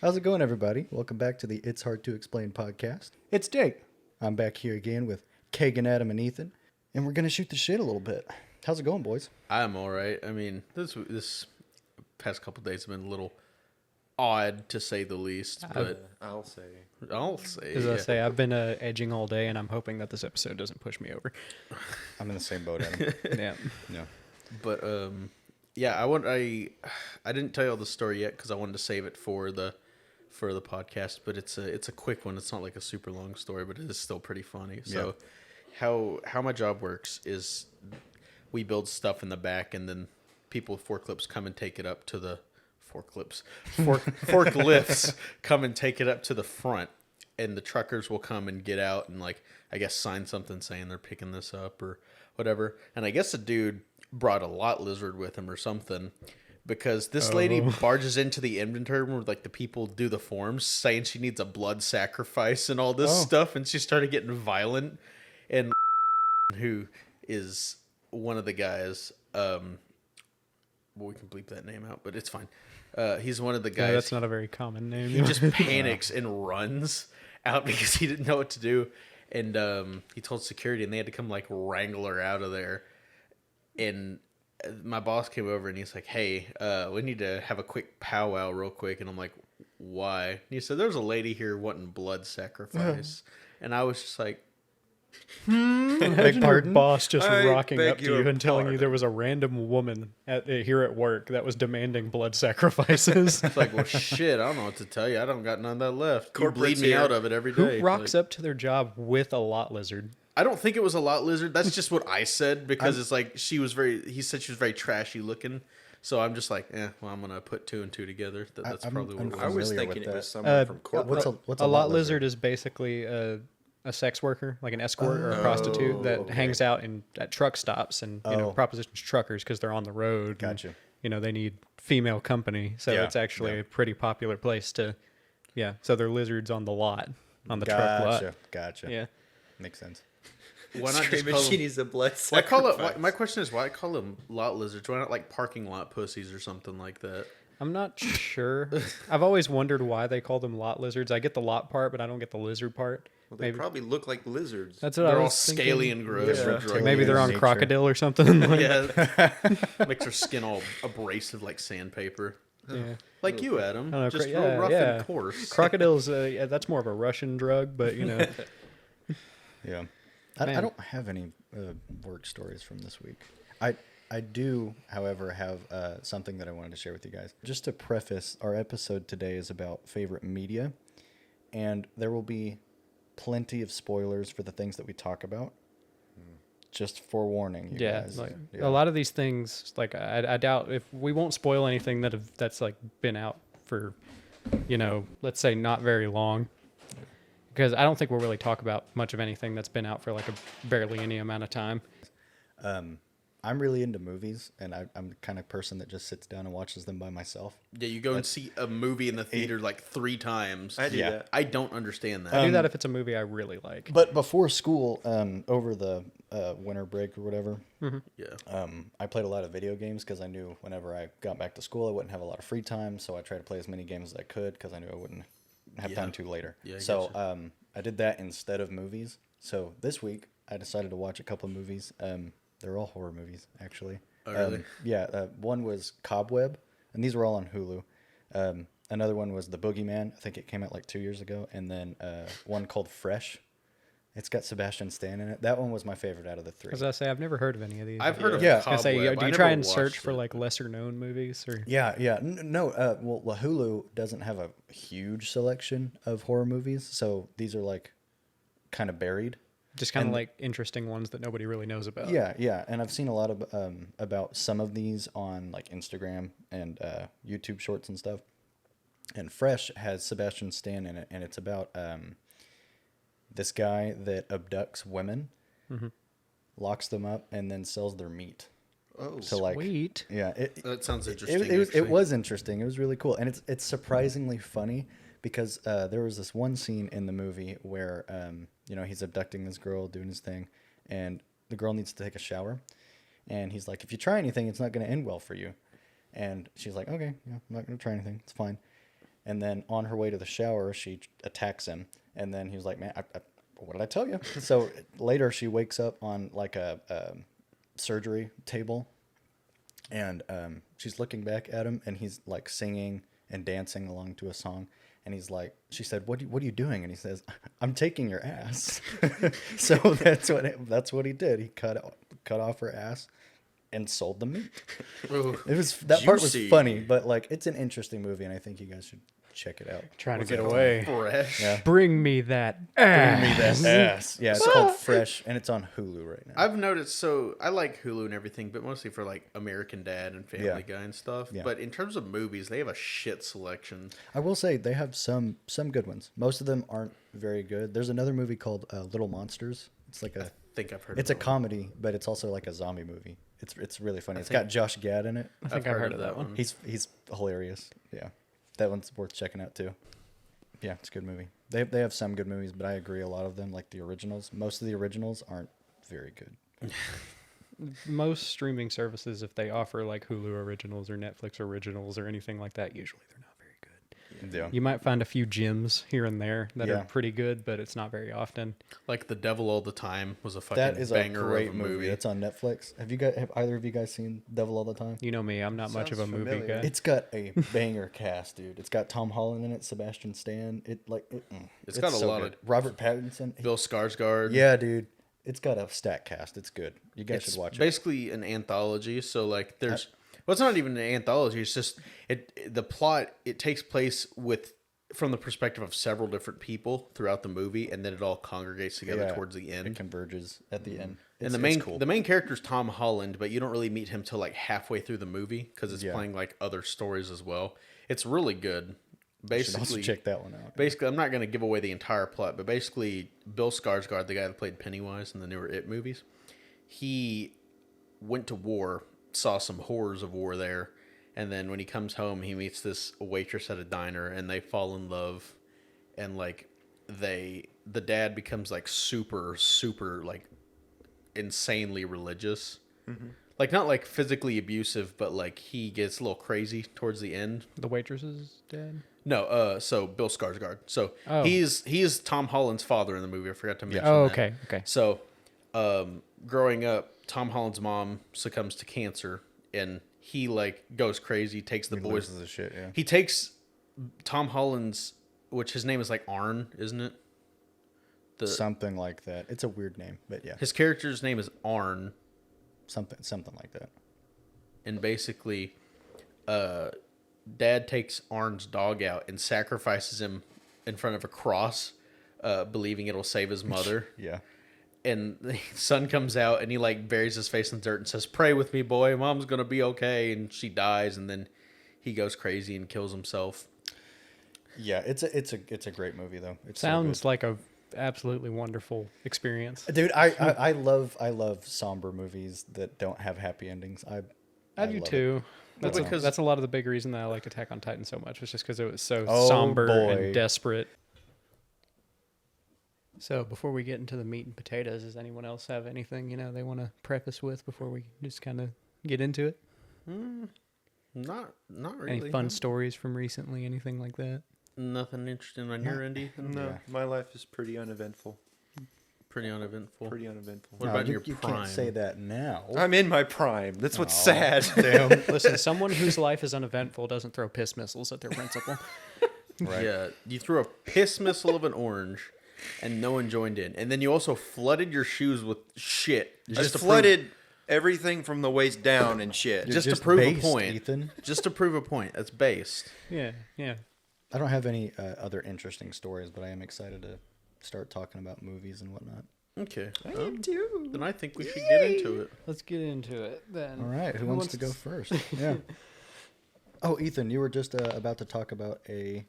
How's it going, everybody? Welcome back to the It's Hard to Explain podcast. It's Jake. I'm back here again with Kagan, Adam, and Ethan, and we're going to shoot the shit a little bit. How's it going, boys? I'm all right. I mean, this past couple days have been a little odd, to say the least, but I'll say. As I say, I've been edging all day, and I'm hoping that this episode doesn't push me over. I'm in the same boat, Adam. Yeah. No. But yeah, I didn't tell you all the story yet because I wanted to save it for the podcast. But it's a quick one. It's not like a super long story, but it is still pretty funny. So, how my job works is we build stuff in the back, and then people with forklifts come and take it up to the forklifts come and take it up to the front, and the truckers will come and get out and, like, I guess sign something saying they're picking this up or whatever. And I guess a dude brought a lot lizard with him or something, because this lady barges into the inventory room where, like, the people do the forms, saying she needs a blood sacrifice and all this stuff, and she started getting violent. And who is one of the guys, well, we can bleep that name out, but it's fine. He's one of the guys. Yeah, that's not a very common name. He just panics and runs out because he didn't know what to do. And he told security, and they had to come, like, wrangle her out of there. And my boss came over, and he's like, hey, we need to have a quick powwow real quick. And I'm like, why? And he said, there's a lady here wanting blood sacrifice. And I was just like, Imagine your boss just I rocking beg up to your you and telling you pardon. there was a random woman here at work that was demanding blood sacrifices. it's like, well, shit, I don't know what to tell you. I don't got none of that left. You bleed Corporate's me here. out of it every day. Who rocks Like, up to their job with a lot lizard? I don't think it was a lot lizard. That's just what I said, because it's like he said she was very trashy looking. So I'm just like, well, I'm going to put two and two together. That's probably what it was. I was Familiar thinking with it was that. someone from corporate. What's a lot lizard is basically a sex worker, like an escort or a prostitute that hangs out at truck stops and propositions truckers because they're on the road. Gotcha. And, they need female company, so it's actually a pretty popular place to. Yeah, so they're lizards on the lot, on the truck lot. Gotcha. Yeah. Makes sense. Why not just Screaming call she them, needs a blood why call sacrifice. it? My question is, why call them lot lizards? Why not, like, parking lot pussies or something like that? I'm not sure. I've always wondered why they call them lot lizards. I get the lot part, but I don't get the lizard part. Well, they probably look like lizards. That's what I They're all was thinking. scaly and gross. Yeah. from drug Maybe use. they're on Nature. crocodile or something. Yeah, makes their skin all abrasive like sandpaper. Yeah. Like you, Adam. I don't know, Just yeah, real rough yeah. and coarse. Crocodiles, that's more of a Russian drug, but Yeah. I Man. don't have any work stories from this week. I do, however, have something that I wanted to share with you guys. Just to preface, our episode today is about favorite media, and there will be plenty of spoilers for the things that we talk about. Just forewarning you yeah, guys. like Yeah. a lot of these things, like I doubt if we won't spoil anything that's like been out for, let's say not very long, because I don't think we'll really talk about much of anything that's been out for like a barely any amount of time. I'm really into movies, and I'm the kind of person that just sits down and watches them by myself. Yeah, you go and see a movie in the theater like 3 times. I do that. I don't understand that. I do that if it's a movie I really like. But before school, over the winter break or whatever, Yeah. I played a lot of video games because I knew whenever I got back to school, I wouldn't have a lot of free time. So I tried to play as many games as I could because I knew I wouldn't have time to later. Yeah, I so getcha. I did that instead of movies. So this week, I decided to watch a couple of movies. They're all horror movies, actually. Oh, really? One was Cobweb, and these were all on Hulu. Another one was The Boogeyman. I think it came out like 2 years ago. And then one called Fresh. It's got Sebastian Stan in it. That one was my favorite out of the 3. As I say, I've never heard of any of these. I've heard of Yeah. I Cobweb. say, do you I try never and search watched for it. like lesser known movies or? Yeah. Well, Hulu doesn't have a huge selection of horror movies, so these are like kind of buried. Just kind of like interesting ones that nobody really knows about. Yeah, and I've seen a lot of about some of these on like Instagram and YouTube Shorts and stuff. And Fresh has Sebastian Stan in it, and it's about this guy that abducts women, locks them up, and then sells their meat. Oh, to like, Sweet. yeah, That sounds interesting. It was interesting. It was really cool, and it's surprisingly funny because there was this one scene in the movie where he's abducting this girl, doing his thing, and the girl needs to take a shower, and he's like, if you try anything, it's not going to end well for you. And she's like, okay, yeah, I'm not going to try anything, it's fine. And then on her way to the shower, she attacks him. And then he was like, man, what did I tell you? So later she wakes up on like a surgery table. And she's looking back at him, and he's like singing and dancing along to a song. And he's like, she said, what are you doing? And he says, I'm taking your ass. So that's what he did. He cut off her ass and sold the meat. Ooh, That part was juicy. funny, but like it's an interesting movie, and I think you guys should check it out. Trying to get away. fresh. Yeah. Bring me that ass. Ass. Yeah, it's called Fresh, and it's on Hulu right now. I've noticed, so I like Hulu and everything, but mostly for like American Dad and Family Yeah. Guy and stuff. Yeah. But in terms of movies, they have a shit selection. I will say they have some good ones. Most of them aren't very good. There's another movie called Little Monsters. It's like I think I've heard it's a of that comedy, but it's also like a zombie movie. It's really funny. It's got Josh Gad in it. I think I've heard of that one. He's hilarious. Yeah, that one's worth checking out too. Yeah, it's a good movie. They have some good movies, but I agree a lot of them, like the originals. Most of the originals aren't very good. Most streaming services, if they offer like Hulu originals or Netflix originals or anything like that, usually they're not very good. Yeah. You might find a few gems here and there that Yeah. are pretty good, but it's not very often. Like The Devil All the Time was a fucking That is a banger great of a movie. It's on Netflix. Have either of you guys seen Devil All the Time? You know me, I'm not much of a Sounds movie familiar. guy. It's got a banger cast, dude. It's got Tom Holland in it, Sebastian Stan. It's got a lot good. of- Robert Pattinson. Bill Skarsgård. Yeah, dude. It's got a stack cast. It's good. You guys It's should watch it. basically an anthology. So like there's well, it's not even an anthology. It's just the plot. It takes place from the perspective of several different people throughout the movie, and then it all congregates together Yeah, towards the It end. converges at the end. And the main character is Tom Holland, but you don't really meet him till like halfway through the movie because it's Yeah. playing like other stories as well. It's really good. You should also Basically, check that one out. basically, I'm not going to give away the entire plot, but basically, Bill Skarsgård, the guy that played Pennywise in the newer It movies, he went to war, saw some horrors of war there, and then when he comes home, he meets this waitress at a diner, and they fall in love, and like the dad becomes like super like insanely religious. Like not like physically abusive, but like he gets a little crazy towards the end. The waitress is dead. No, so Bill Skarsgård. So Oh. he's Tom Holland's father in the movie. I forgot to mention. Oh, that. okay, okay. So, growing up, Tom Holland's mom succumbs to cancer, and he like goes crazy. Takes the He boys. loses his shit, yeah. He takes Tom Holland's, which his name is like Arn, isn't it? Something like that. It's a weird name, but yeah. His character's name is Arn, Something like that. and basically, Dad takes Arn's dog out and sacrifices him in front of a cross, believing it'll save his mother. Yeah. And the son comes out and he like buries his face in dirt and says, "Pray with me, boy. Mom's gonna be okay." And she dies, and then he goes crazy and kills himself. Yeah, it's a great movie though. It Sounds like a absolutely wonderful experience. dude. I love somber movies that don't have happy endings. I do love it. too. That's because- that's a lot of the big reason that I like Attack on Titan so much. Was just because it was so Oh, somber boy. and desperate. So before we get into the meat and potatoes, does anyone else have anything they want to preface with before we just kind of get into it? Not really. Any fun stories from recently? Anything like that? Nothing interesting on your end, Ethan? No, Yeah. my life is pretty uneventful. Pretty uneventful. Pretty uneventful. What No, about you, your you prime? can't say that now. I'm in my prime. That's what's Oh, sad. Damn. Listen, someone whose life is uneventful doesn't throw piss missiles at their principal. Right. Yeah, you threw a piss missile of an orange, and no one joined in. And then you also flooded your shoes with shit. I Just to flooded everything from the waist down and shit. You're just to just prove based, a point. Ethan. Just to prove a point. That's based. Yeah. I don't have any other interesting stories, but I am excited to start talking about movies and whatnot. Okay. I am too. Then I think we should get into it. Let's get into it then. All right, who wants to go first? Yeah. Oh, Ethan, you were just about to talk about a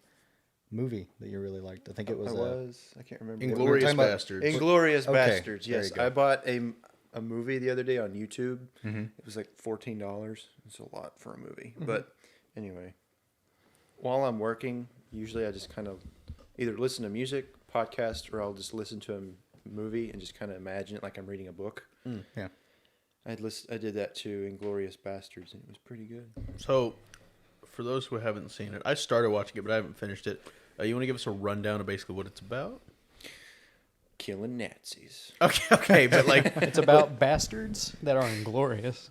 movie that you really liked. I think it was. I can't remember. Inglorious talking about- Bastards. Inglorious Okay, Bastards. there Yes, you go. I bought a movie the other day on YouTube. Mm-hmm. It was like $14. It's a lot for a movie, but anyway, while I'm working, usually I just kind of either listen to music, podcast, or I'll just listen to a movie and just kind of imagine it like I'm reading a book. Yeah. I did that to Inglorious Bastards, and it was pretty good. So, for those who haven't seen it, I started watching it, but I haven't finished it. You want to give us a rundown of basically what it's about? Killing Nazis. Okay, but like, It's about bastards that are inglorious.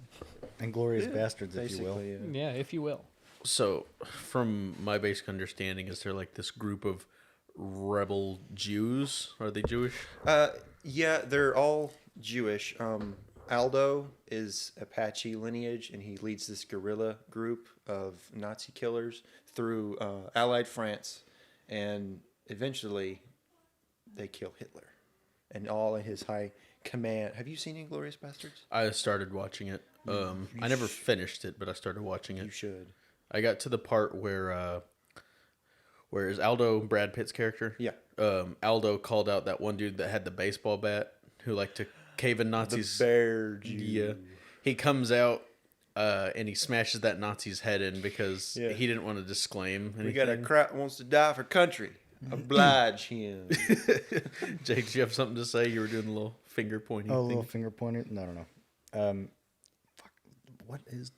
Inglorious bastards, if you will. Basically, yeah. Yeah, if you will. so from my basic understanding, is there like this group of rebel Jews? Are they Jewish? Yeah, they're all Jewish. Aldo is Apache lineage, and he leads this guerrilla group of Nazi killers through Allied France, and eventually they kill Hitler and all in his high command. Have you seen Inglourious Bastards? I started watching it. I never finished it, but I started watching it. You should. I got to the part where is Aldo Brad Pitt's character? Yeah. Aldo called out that one dude that had the baseball bat who liked to cave in Nazis. The bear Jew. Yeah. He comes out and he smashes that Nazi's head in because Yeah. he didn't want to disclaim anything. We got a crowd wants to die for country. Oblige him. Jake, do you have something to say? You were doing a little finger pointing Oh, a thing. little finger pointer? No. Fuck. What is...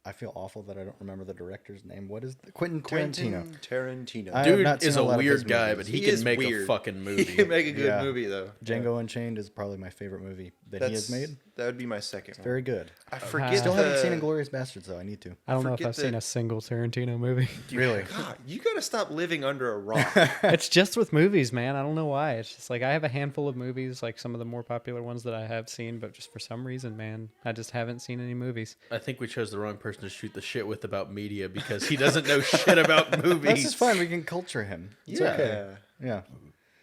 I feel awful that I don't remember the director's name. What is... Quentin Tarantino. Tarantino. I have Dude not seen is a a lot of his weird guy, movies. but he He can is make a weird. fucking He movie. can make a good Yeah. movie though. Django Unchained is probably my favorite movie that he has made. That would be my second one. Very good. I forget. Still haven't seen the- Inglourious Bastards, though. I need to. I don't know if forget I've seen that- a single Tarantino movie. Really? God, you gotta stop living under a rock. It's just with movies, man. I don't know why. It's just like I have a handful of movies, like some of the more popular ones that I have seen, but just for some reason, man, I just haven't seen any movies. I think we chose the wrong person to shoot the shit with about media because he doesn't know shit about movies. That's just fine. We can culture him. It's okay. Yeah.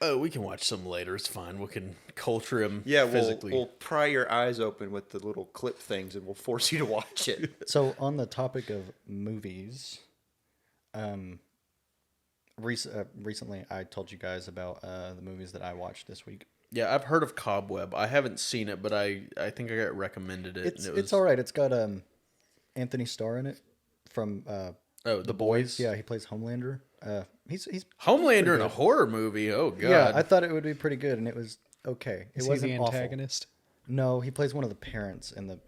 Oh, we can watch some later. It's fine. We can culture him Yeah, physically. we'll pry your eyes open with the little clip things, and we'll force you to watch it. So on the topic of movies, recently I told you guys about the movies that I watched this week. Yeah, I've heard of Cobweb. I haven't seen it, but I think I got recommended it. It's and it was, it's all right. It's got Anthony Starr in it from The Boys. Yeah, he plays Homelander. He's Homelander in a horror movie. Oh god. yeah. I thought it would be pretty good, and it was okay. It Is he wasn't the awful. antagonist? No, he plays one of the parents in the.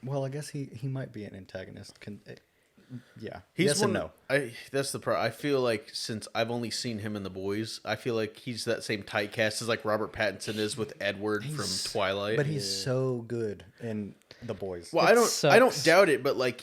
Well, I guess he might be an antagonist. Yeah. He's yes and one. no. That's the part. I feel like since I've only seen him in The Boys, I feel like he's that same typecast as like Robert Pattinson is with Edward from Twilight. But he's so good in The Boys. well, It I don't sucks. doubt it, but like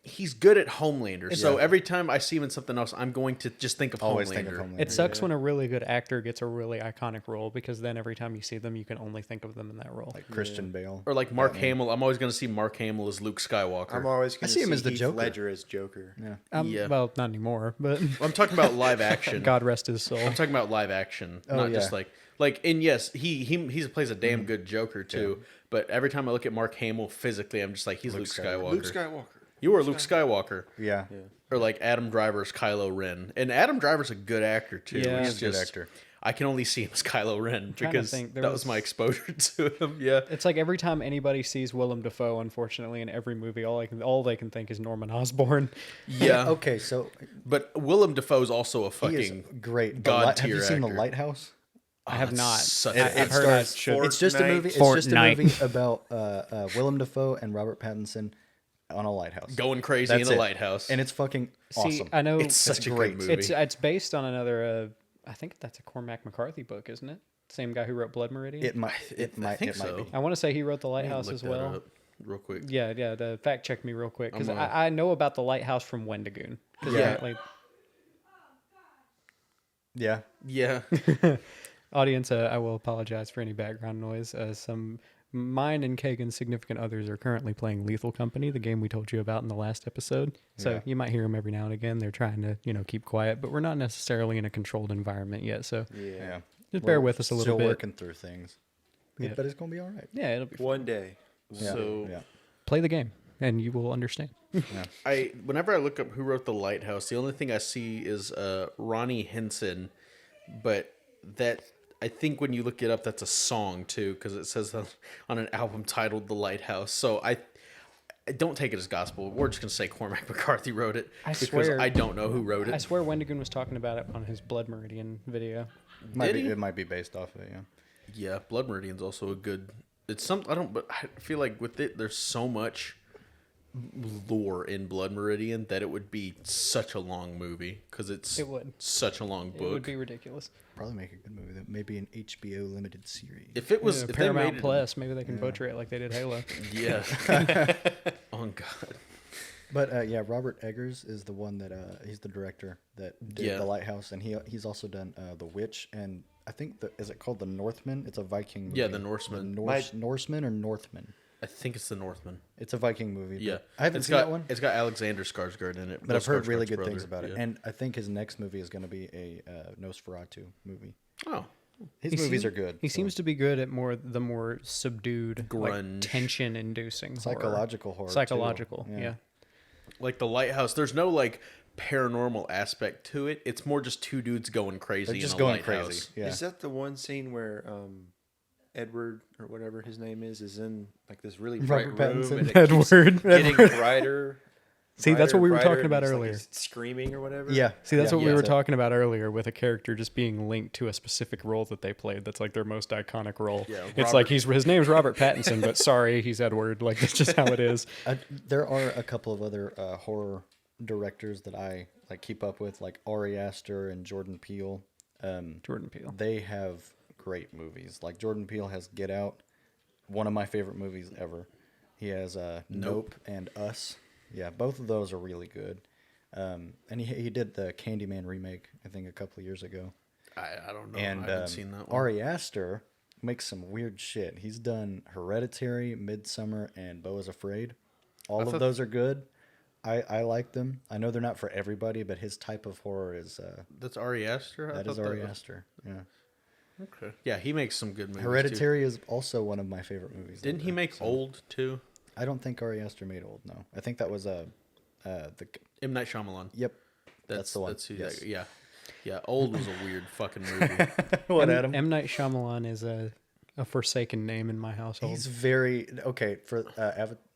he's good at Homelander. So every time I see him in something else, I'm going to just think of Always Homelander. think of Homelander. It sucks when a really good actor gets a really iconic role because then every time you see them, you can only think of them in that role. Like Christian Bale. Or like Mark Hamill. I'm always going to see Mark Hamill as Luke Skywalker. I'm always going to see him as the Heath Joker. Ledger as Joker. Yeah. Yeah. Well, not anymore, but I'm talking about live action. God rest his soul. I'm talking about live action, Oh, not just yeah. and yes, he plays a damn good Joker too. But every time I look at Mark Hamill physically, I'm just like he's Luke Skywalker. Luke Skywalker. You are Luke Skywalker, Yeah. or like Adam Driver's Kylo Ren, and Adam Driver's a good actor too. Yeah. He's He's a good just- actor. I can only see him as Kylo Ren trying to because think, that there was was- my exposure to him. Yeah, It's like every time anybody sees Willem Dafoe, unfortunately, in every movie, all they can think is Norman Osborn. yeah. Okay, so But Willem Dafoe's also a he is fucking great. God Have tier you seen The actor. Lighthouse? I have that's not. such I- a- I've it heard I stars should. It's just a movie. It's just a Fortnite. movie about Willem Dafoe and Robert Pattinson on a lighthouse. going crazy That's in a it. lighthouse. And it's fucking See, awesome. I know It's such a great. good movie. it's based on another. I think that's a Cormac McCarthy book, isn't it? Same guy who wrote Blood Meridian. It might. It might. think It might so. be. I want to say he wrote The Let me Lighthouse look as that well. up real quick. Yeah. The fact check me real quick because I'm gonna- I know about The Lighthouse from Wendigoon. 'Cause Yeah. apparently- Yeah. Yeah. Audience, I will apologize for any background noise. Mine and Kagan's significant others are currently playing Lethal Company, the game we told you about in the last episode. So Yeah. you might hear them every now and again. They're trying to, keep quiet, but we're not necessarily in a controlled environment yet. So Yeah. just bear We're with us a little still bit. working through things. Yeah. But it's gonna be all right. Yeah, it'll be fun. One day. Yeah. So yeah. Play the game, and you will understand. Whenever I look up who wrote The Lighthouse, the only thing I see is Ronnie Henson, but that I think when you look it up, that's a song too, because it says on an album titled The Lighthouse. So I don't take it as gospel. We're just gonna say Cormac McCarthy wrote it I because swear- I don't know who wrote I it. swear Wendigoon was talking about it on his Blood Meridian video. Might be, he? it might be based off of it. Yeah. Yeah, Blood Meridian's also a good. It's some I don't, but I feel like with it, there's so much lore in Blood Meridian that it would be such a long movie because it's It would. such a long It would book. be ridiculous. Probably make a good movie. That maybe an HBO limited series. If it was Yeah, if they Paramount made Plus, maybe they can butcher it like they did Halo. yeah. Oh God. But yeah, Robert Eggers is the one that he's the director that did Yeah. The Lighthouse, and he's also done The Witch, and I think is it called The Northman? It's a Viking movie. Yeah, The Norseman. Norseman or Northman? I think it's the Northman. It's a Viking movie. but Yeah, I haven't it's seen got that one, it's got Alexander Skarsgård in it, but I've heard really Skarsgård's good brother. things about it. Yeah. And I think his next movie is going to be a Nosferatu movie. Oh, His movies are good. He so. seems to be good at the more subdued, Grunge. like, tension-inducing Psychological horror. too. Psychological, yeah. like the Lighthouse. There's no like paranormal aspect to it. It's more just two dudes going crazy. They're just in a going lighthouse. crazy. Yeah. Is that the one scene where Edward or whatever his name is in like this really bright Robert room Pattinson. and it keeps Edward. getting brighter? See, that's what we were brighter, talking about and it's earlier. Like he's screaming or whatever. Yeah. See, that's yeah, what we yeah. were talking about earlier with a character just being linked to a specific role that they played. That's like their most iconic role. Yeah, it's Robert- like his name's Robert Pattinson, but sorry, he's Edward. Like that's just how it is. There are a couple of other horror directors that I like keep up with, like Ari Aster and Jordan Peele. Jordan Peele. They have great movies. Like Jordan Peele has Get Out, one of my favorite movies ever. He has Nope and Us. Yeah, both of those are really good. And he did the Candyman remake, I think, a couple of years ago. I don't know. And I haven't seen that one. Ari Aster makes some weird shit. He's done Hereditary, Midsummer, and Beau is Afraid. All of those are good. I like them. I know they're not for everybody, but his type of horror is That's Ari Aster. that is Ari Aster. Yeah. Okay. Yeah, he makes some good movies. Hereditary is also one of my favorite movies. Too. Didn't he ever, make so- Old too? I don't think Ari Aster made Old. No, I think that was the. M. Night Shyamalan. Yep, that's the one. That's who Yes. that, yeah. Yeah, Old was a weird fucking movie. What, Adam? M. Night Shyamalan is a forsaken name in my household. He's very okay for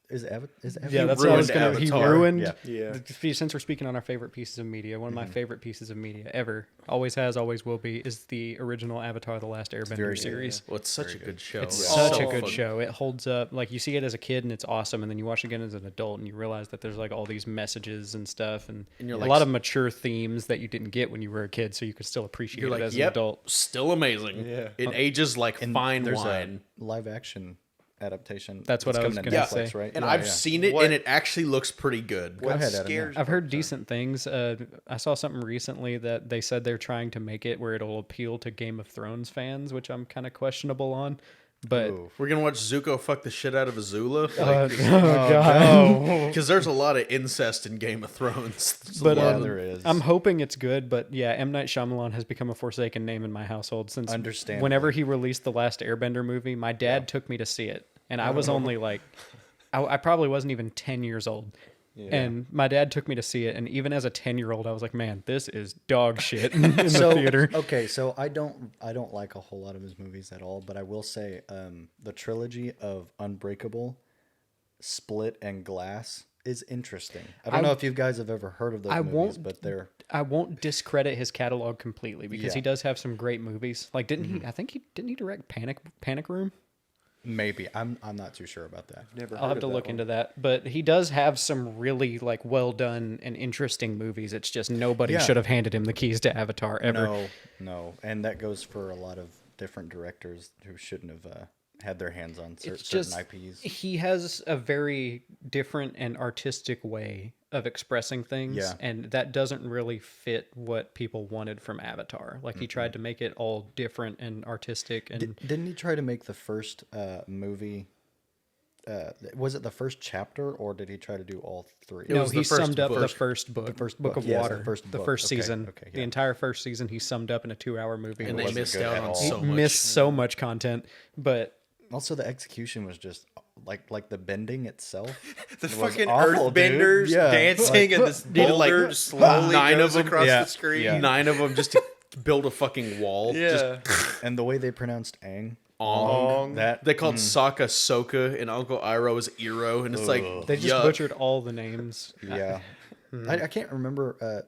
Is Avatar? Yeah, that's what I was ruined gonna. He Avatar. ruined. Yeah. Yeah. Since we're speaking on our favorite pieces of media, one of Mm-hmm. my favorite pieces of media ever, always has, always will be, is the original Avatar: The Last Airbender very good, series. Well, it's such a good show. It's It's such so a good fun. show. It holds up. Like you see it as a kid and it's awesome, and then you watch it again as an adult and you realize that there's like all these messages and stuff, and you're a like- lot of mature themes that you didn't get when you were a kid, so you could still appreciate You're it like, as yep, an adult. still amazing. Yeah. It ages like And fine there's wine. a live action adaptation. That's what I was coming to gonna Netflix, say. right? And Yeah, I've yeah. seen it, What- and it actually looks pretty good. What ahead, Adam, scares? I've heard decent things. I saw something recently that they said they're trying to make it where it'll appeal to Game of Thrones fans, which I'm kind of questionable on. But Ooh. We're gonna watch Zuko fuck the shit out of Azula, oh god. because there's a lot of incest in Game of Thrones. There's a But lot Yeah, of- there is. I'm hoping it's good, but yeah, M. Night Shyamalan has become a forsaken name in my household since Understandably. whenever he released the last Airbender movie, my dad took me to see it, and I was only like, I probably wasn't even 10 years old. And my dad took me to see it, and even as a 10-year-old, I was like, "Man, this is dog shit" in the theater. Okay, so I don't like a whole lot of his movies at all, but I will say the trilogy of Unbreakable, Split, and Glass is interesting. I don't know if you guys have ever heard of those movies, but they're I won't discredit his catalog completely because he Yeah. does have some great movies. Like, didn't he? I think he didn't he direct Panic Room. maybe I'm not too sure about that. Never. I'll have to look into that. But he does have some really like well done and interesting movies. It's just nobody Yeah. should have handed him the keys to Avatar ever. No, and that goes for a lot of different directors who shouldn't have had their hands on It's certain just IPs. he has a very different and artistic way of expressing things, Yeah. and that doesn't really fit what people wanted from Avatar. Like he tried to make it all different and artistic, and Didn't he try to make the first movie? Was it the first chapter, or did he try to do all three? no, was he the first summed up the book. first book, The first book book, of yes, the Water, first the book. first Okay, season, okay, the yeah. entire first season. He summed up in a 2-hour movie. and they wasn't missed good out at on all. so much. Missed so much content, but Also, the execution was just like the bending itself. The was fucking awful, dude. earthbenders Yeah. dancing and this boulder just slowly nine goes of them across yeah, the screen. yeah. 9 of them just to build a fucking wall. Yeah. And the way they pronounced Aang. Ong. That They called Sokka Soka and Uncle Iroh is Iro, and it's like they just yuck. butchered all the names. yeah. I can't remember.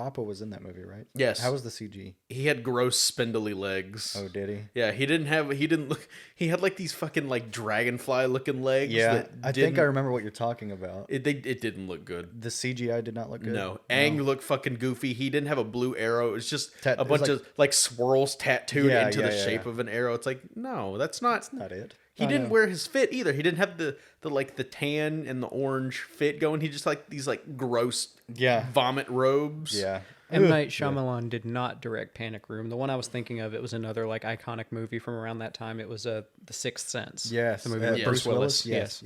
Appa was in that movie, right? Yes. How was the CG? He had gross spindly legs. Oh, did he? Yeah, he didn't look. He had like these fucking like dragonfly looking legs. Yeah, that I think I remember what you're talking about. It didn't look good. The CGI did not look good. No, Aang looked fucking goofy. He didn't have a blue arrow. It was just it a was bunch of like swirls tattooed Yeah, into yeah, the yeah, shape yeah. of an arrow. It's like, no, that's not. That's not it. He didn't wear his fit either. He didn't have the like the tan and the orange fit going. He just like these like gross vomit robes. Yeah. M. Night Shyamalan did not direct Panic Room. The one I was thinking of, it was another like iconic movie from around that time. It was The Sixth Sense. Yes. The movie with Bruce Willis. Yes.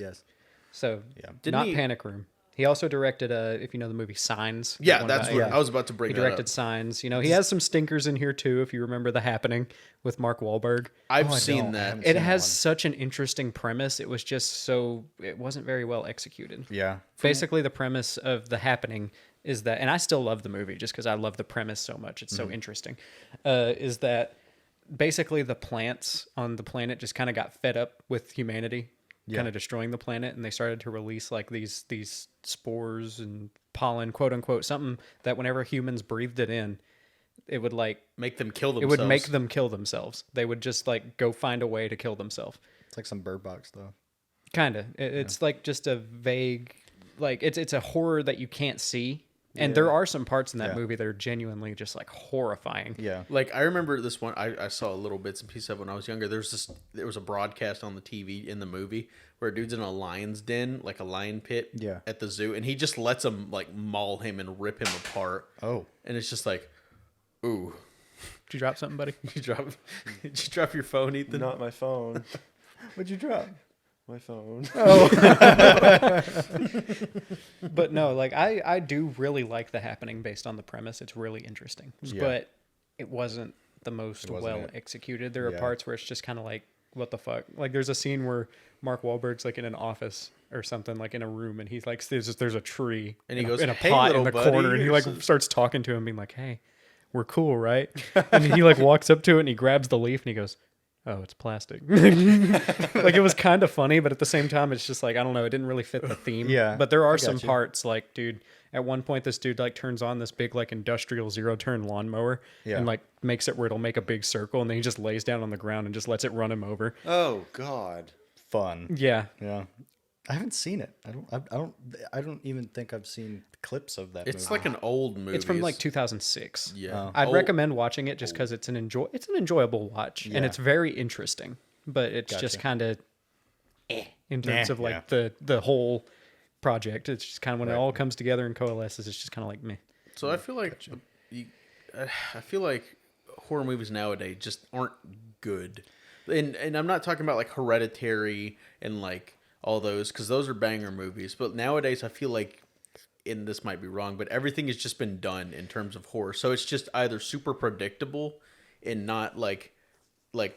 So Didn't not he- Panic Room. He also directed if you know the movie Signs. Yeah, One that's by- what I was about to bring. He that directed up. Signs. You know, he has some stinkers in here too. If you remember The Happening with Mark Wahlberg, I've I seen don't. I that. haven't it seen has that such an interesting premise. It was just it wasn't very well executed. one. Yeah. Basically, the premise of The Happening is that, and I still love the movie just because I love the premise so much. It's so interesting. Is that basically the plants on the planet just kind of got fed up with humanity, kind of destroying the planet, and they started to release like these spores and pollen, quote unquote, something that whenever humans breathed it in, it would like Make them kill it themselves. would make them kill themselves. They would just like go find a way to kill themselves. It's like some Bird Box stuff. Kind of. It's like just a vague, like it's a horror that you can't see. And there are some parts in that Yeah. movie that are genuinely just like horrifying. Yeah. Like I remember this one. I saw little bits and pieces of it when I was younger. There was a broadcast on the TV in the movie where a dude's in a lion's den, like a lion pit, at the zoo, and he just lets them like maul him and rip him apart. Oh. And it's just like, ooh. Did you drop something, buddy? Did you drop your phone, Ethan? Not my phone. What'd you drop? My phone. But no, like I do really like The Happening based on the premise. It's really interesting. But it wasn't the most wasn't well it. executed. There are Yeah. parts where it's just kind of like, what the fuck? Like there's a scene where Mark Wahlberg's like in an office or something, like in a room, and he's like, there's a tree And he in goes, in a "Hey, pot in little the buddy," corner, and he or like something. starts talking to him, being like, hey, we're cool, right? And he like walks up to it and he grabs the leaf and he goes, oh, it's plastic. Like it was kind of funny, but at the same time, it's just like, I don't know, it didn't really fit the theme. Yeah, But there I are got some you. parts like, dude, at one point this dude like turns on this big like industrial zero turn lawnmower Yeah. and like makes it where it'll make a big circle, and then he just lays down on the ground and just lets it run him over. Oh God. Fun. Yeah. Yeah. I haven't seen it. I don't even think I've seen clips of that It's movie. like an old movie. It's from like 2006. Yeah. I'd Old- recommend watching it just because it's an enjoyable watch, and Yeah. it's very interesting. But it's just Gotcha. kind of in terms of like yeah. the whole project. It's just kind of when it all comes together and coalesces, it's just kind of like meh. So I feel like I feel like horror movies nowadays just aren't good, and I'm not talking about like Hereditary and like all those, because those are banger movies. But nowadays I feel like, and this might be wrong, but everything has just been done in terms of horror. So it's just either super predictable and not like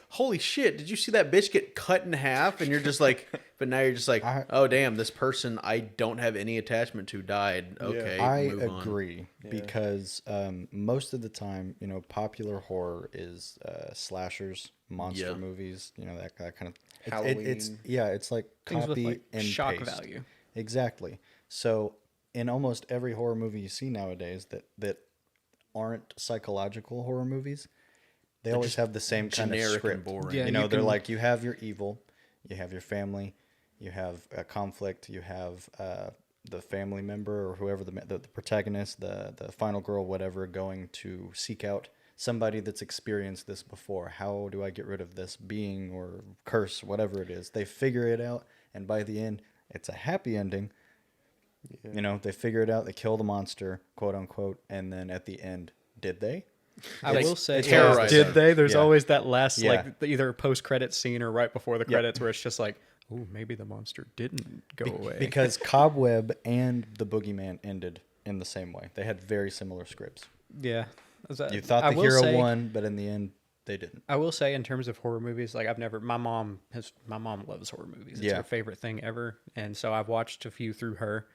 holy shit, did you see that bitch get cut in half? And you're just like, but now you're just like, oh damn, this person I don't have any attachment to died. Okay, I move on. agree because most of the time, popular horror is slashers, monster movies, that kind of Halloween. It's like Things copy with like and shock paste. value. Exactly. So in almost every horror movie you see nowadays that aren't psychological horror movies, they always have the same kind of generic and script. boring. Yeah, they're you can- like, you have your evil, you have your family, you have a conflict, you have the family member or whoever the protagonist, the final girl, whatever, going to seek out somebody that's experienced this before. How do I get rid of this being or curse, whatever it is? They figure it out, and by the end, it's a happy ending. They figure it out, they kill the monster, quote unquote, and then at the end, did they? I Like, will say, terrorize did them. they? There's Yeah. always that last Yeah. like either post credit scene or right before the credits where it's just like, oh, maybe the monster didn't go away. Because Cobweb and The Boogeyman ended in the same way. They had very similar scripts. Yeah. You thought I the will hero say- won, but in the end, they didn't. I will say, in terms of horror movies, like my mom loves horror movies. It's Yeah. her favorite thing ever, and so I've watched a few through her.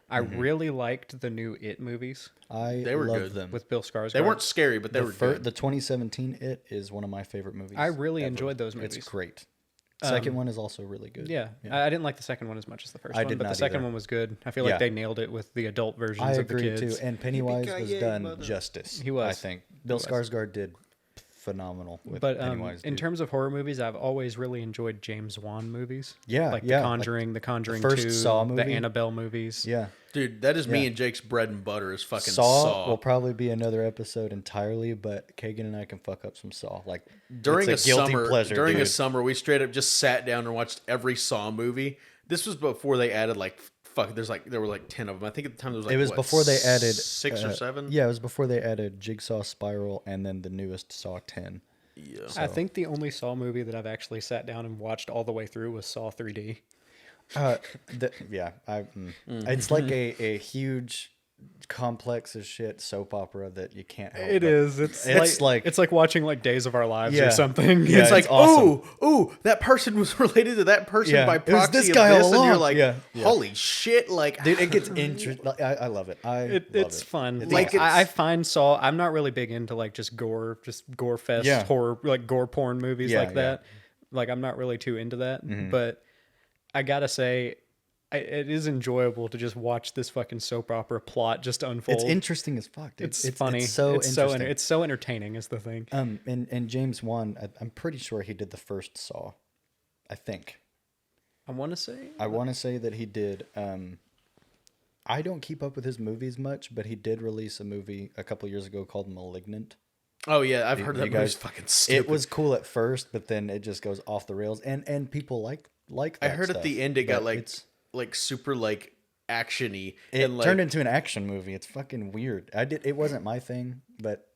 I really liked the new It movies They were love good. them. with Bill Skarsgård. They weren't scary, but they were good. The 2017 It is one of my favorite movies. I really ever. enjoyed those movies. It's great. Second one is also really good. Yeah, I didn't like the second one as much as the first I one, did but the not second either. one was good. I feel Yeah. like they nailed it with the adult versions I of the agree kids. too. And Pennywise was Yippee-ki-yay, done mother- justice. He was. I think Bill Skarsgård did phenomenal with But Pennywise. in dude. terms of horror movies, I've always really enjoyed James Wan movies. Yeah, like yeah, The like Conjuring, The Conjuring first 2, Saw the movie. Annabelle movies. yeah, Dude, that is me Yeah. and Jake's bread and butter is fucking Saw, Saw. will probably be another episode entirely. But Kagan and I can fuck up some Saw. Like During a it's a guilty summer, pleasure. during a dude. summer, we straight up just sat down and watched every Saw movie. This was before they added like there were like 10 of them. I think at the time there was like It was before they added 6 or 7. Yeah, it was before they added Jigsaw, Spiral, and then the newest Saw 10. Yeah. I think the only Saw movie that I've actually sat down and watched all the way through was Saw 3D. It's like a huge, complex as shit soap opera that you can't help. It but- is. It's like it's like watching like Days of Our Lives Yeah. or something. Yeah, It's like, it's awesome. ooh, that person was related to that person Yeah, by it was proxy this of guy all this, and you're along. like, Yeah, yeah. holy shit, like, Dude, it gets interesting. I love it. It's fun. It's Like awesome. I find Saw. I'm not really big into like just gore fest Yeah. horror, like gore porn movies Yeah, like yeah. that. Like I'm not really too into that. Mm-hmm. But I gotta say, it is enjoyable to just watch this fucking soap opera plot just unfold. It's interesting as fuck, dude. It's funny. It's so interesting. it's so entertaining is the thing. And James Wan, I'm pretty sure he did the first Saw. I think. I want to say I want to say that he did. I don't keep up with his movies much, but he did release a movie a couple years ago called *Malignant*. oh yeah, I've heard You that movie's guys- fucking stupid. It was cool at first, but then it just goes off the rails, and people like I that heard stuff, at the end it got but like super like actiony. it and like, turned into an action movie. It's fucking weird. It wasn't my thing, but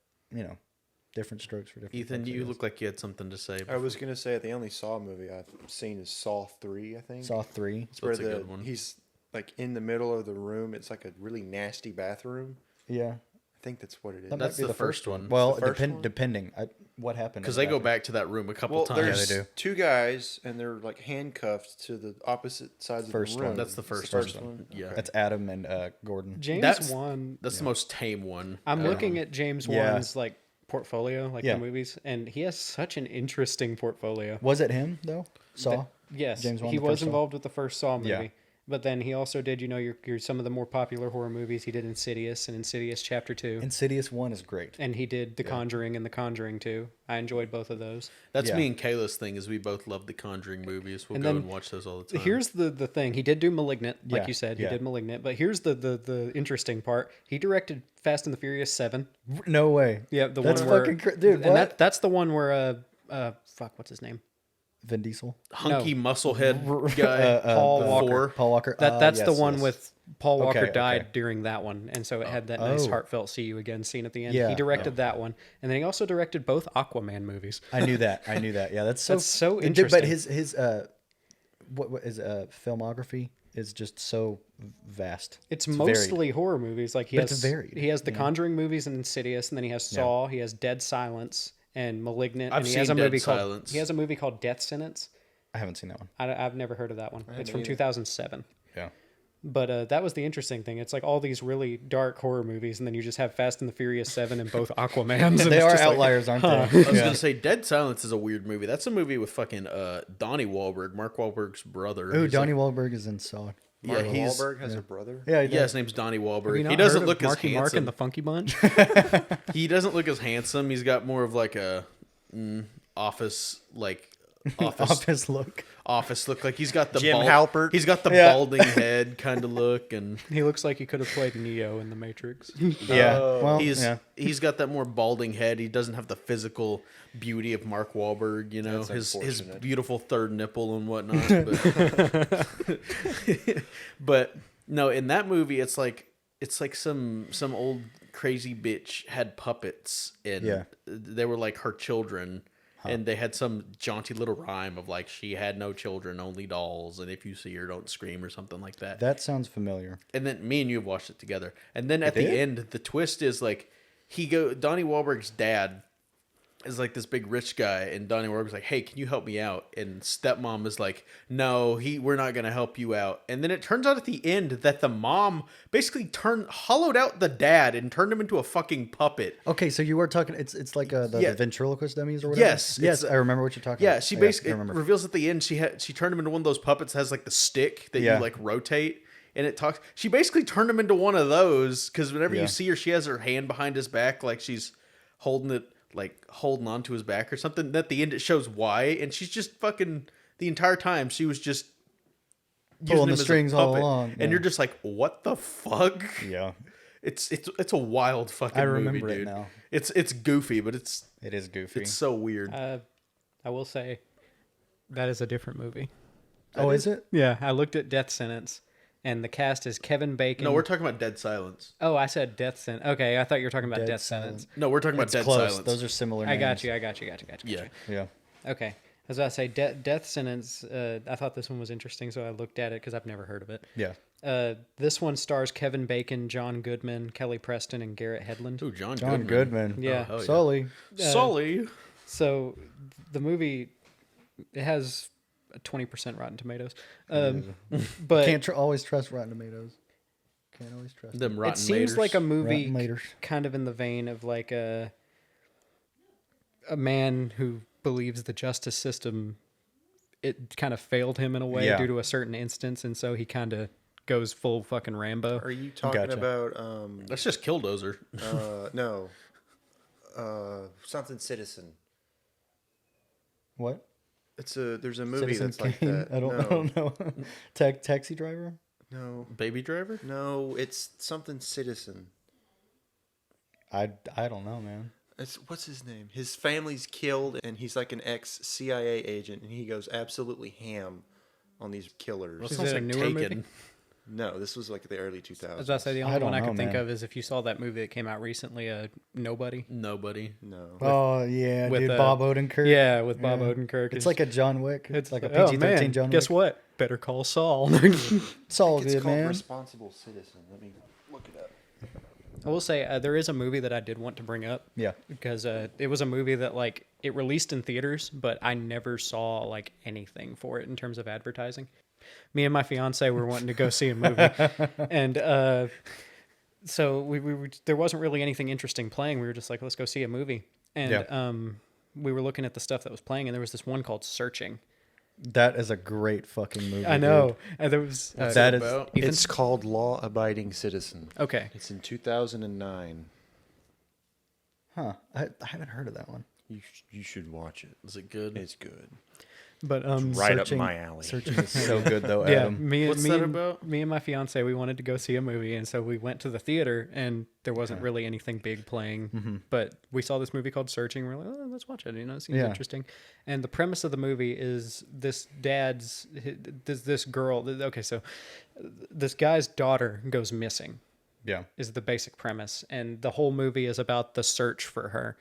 different strokes for different. Ethan, folks, I you guess. look like you had something to say. I was gonna say the only Saw movie I've seen is Saw 3. I think Saw 3. it's where That's a good one. he's like in the middle of the room. It's like a really nasty bathroom. Yeah, I think that's what it is. that That's might be the first one. Well, the first one? depending what happened. Because in they the go bathroom. back to that room a couple Well, times. there's they do. two guys and they're like handcuffed to the opposite sides First of the room. one. That's the It's first one. Yeah. Okay. That's Adam and Gordon. James That's- Wan. That's the most tame one. I'm looking at James Yeah. Wan's like portfolio, like Yeah. the movies, and he has such an interesting portfolio. Was it him though? Saw. Yes, James Wan, he the was first Saw? involved with the first Saw movie. Yeah. But then he also did, your some of the more popular horror movies. He did Insidious and Insidious Chapter 2. Insidious 1 is great. And he did The Conjuring and The Conjuring 2. I enjoyed both of those. That's Yeah. me and Kayla's thing is we both love the Conjuring movies. We'll And go then and watch those all the time. Here's the thing. He did do *Malignant*, like Yeah, you said. He yeah. did *Malignant*. But here's the interesting part. He directed *Fast and the Furious 7. No way. Yeah, the That's one where... fucking dude. and What? that's the one where... fuck, what's his name? Vin Diesel. hunky no. musclehead guy. Paul Walker. Thor. Paul Walker. That's the yes, one yes. with Paul Walker Okay, died okay. during that one, and so it had that nice Oh. heartfelt "See you again" scene at the end. Yeah, He directed that one, and then he also directed both Aquaman movies. I knew that. Yeah, that's so. That's so But interesting. his what is filmography is just so vast. It's varied. mostly horror movies. Like he But has, it's varied, he has the Conjuring movies and Insidious, and then he has Saw. He has Dead Silence and *Malignant*, I've and he has a seen Dead movie Silence. called he has a movie called *Death Sentence*. I haven't seen that one. I've never heard of that one. It's haven't from either. 2007. Yeah. But that was the interesting thing. It's like all these really dark horror movies, and then you just have Fast and the Furious 7 and both Aquamans. And They it's are just like, outliers, aren't I they? was gonna say Dead Silence is a weird movie. That's a movie with fucking Donnie Wahlberg, Mark Wahlberg's brother. Oh, He's Donnie like- Wahlberg is in Saw. Yeah, Mark he's Wahlberg has a brother. Yeah, he yeah. does. His name's Donnie Have you Wahlberg. not He doesn't heard of look as Marky Mark handsome. and the Funky Bunch. He doesn't look as handsome. He's got more of like a office Office look. office look. Like he's got the Jim Halpert. He's got the Yeah. balding head kind of look, and He looks like he could have played Neo in The Matrix. Yeah. well, he's yeah. he's got that more balding head. He doesn't have the physical beauty of Mark Wahlberg. You know, That's his unfortunate. beautiful third nipple and whatnot. But, but no, in that movie, it's like some old crazy bitch had puppets, and Yeah. they were like her children. And they had some jaunty little rhyme of like she had no children, only dolls, and if you see her, don't scream or something like that. That sounds familiar. And then me and you have watched it together. And then at the did? end, the twist is like Donnie Wahlberg's dad is like this big rich guy, and Donnie Wahlberg's like, "Hey, can you help me out?" And stepmom is like, "No, we're not gonna help you out." And then it turns out at the end that the mom basically hollowed out the dad and turned him into a fucking puppet. Okay, so you were talking. It's like the Yeah. ventriloquist dummies or whatever. Yes, yes, it's- I remember what you're talking Yeah, about. she I basically remember. reveals at the end she turned him into one of those puppets that has like the stick that Yeah. you like rotate and it talks. She basically turned him into one of those because whenever Yeah. you see her, she has her hand behind his back like she's holding onto his back or something. And at the end, it shows why, and she's just fucking the entire time she was just Pulling using him the as a strings all puppet. along, and yeah. you're just like, what the fuck? Yeah, It's a wild fucking I movie, remember it dude. now. It's goofy, but it's it is goofy. so weird. I will say that is a different movie. Oh, is it? Yeah, I looked at Death Sentence, and the cast is Kevin Bacon. No, we're talking about Dead Silence. Oh, I said Death Sentence. Okay, I thought you were talking about Dead Death Sentence. No, we're talking about It's Dead close. Silence. Those are similar. I got names. you. I got you. Yeah. Yeah. Okay. As I say, Death Sentence. I thought this one was interesting, so I looked at it because I've never heard of it. Yeah. This one stars Kevin Bacon, John Goodman, Kelly Preston, and Garrett Hedlund. Ooh, John John Goodman. Yeah. Oh, hell yeah. Sully. Sully. So the movie, it has a 20% Rotten Tomatoes, but Can't always trust Rotten Tomatoes. Can't always trust Them rotten it seems maters. like a movie Rotten Maters. kind of in the vein of like a man who believes the justice system, it kind of failed him in a way Yeah. due to a certain instance, and so he kind of goes full fucking Rambo. Are you talking Gotcha. about That's just Killdozer. no, something Citizen? What? There's a movie Citizen that's like Kane? that. I don't know. Taxi driver? No, Baby Driver? no, it's something Citizen. I don't know, man. What's his name? His family's killed, and he's like an ex-CIA agent, and he goes absolutely ham on these killers. That Is sounds it a like newer Taken. movie? No, this was like the early 2000s. As I say, the I only don't one I know, could think man. of is if you saw that movie that came out recently, Nobody. Nobody. No. Oh yeah, with, dude. Bob Odenkirk. Yeah, with Bob Yeah. Odenkirk. It's like a John Wick. It's like a oh, PG-13 man, John Wick. guess what? Better Call Saul. It's all It's good, called man. Responsible Citizen. Let me look it up. I will say there is a movie that I did want to bring up. Yeah. Because it was a movie that like it released in theaters, but I never saw like anything for it in terms of advertising. Me and my fiance were wanting to go see a movie, and so we there wasn't really anything interesting playing. We were just like, let's go see a movie, and Yeah. we were looking at the stuff that was playing, and there was this one called Searching. That is a great fucking movie. I know, and there was What's That it is- about? Ethan? It's called Law Abiding Citizen. Okay. It's in 2009. Huh. I haven't heard of that one. You should watch it. Is it good? It's good. But Right Searching- up my alley. Searching is so good though, yeah, Adam. What's that about? me and my fiance, we wanted to go see a movie, and so we went to the theater, and there wasn't really anything big playing, but we saw this movie called Searching. We're like, oh, let's watch it. You know, it seems Yeah. interesting. And the premise of the movie is this girl. Okay, so this guy's daughter goes missing. Yeah. Is the basic premise, and the whole movie is about the search for her.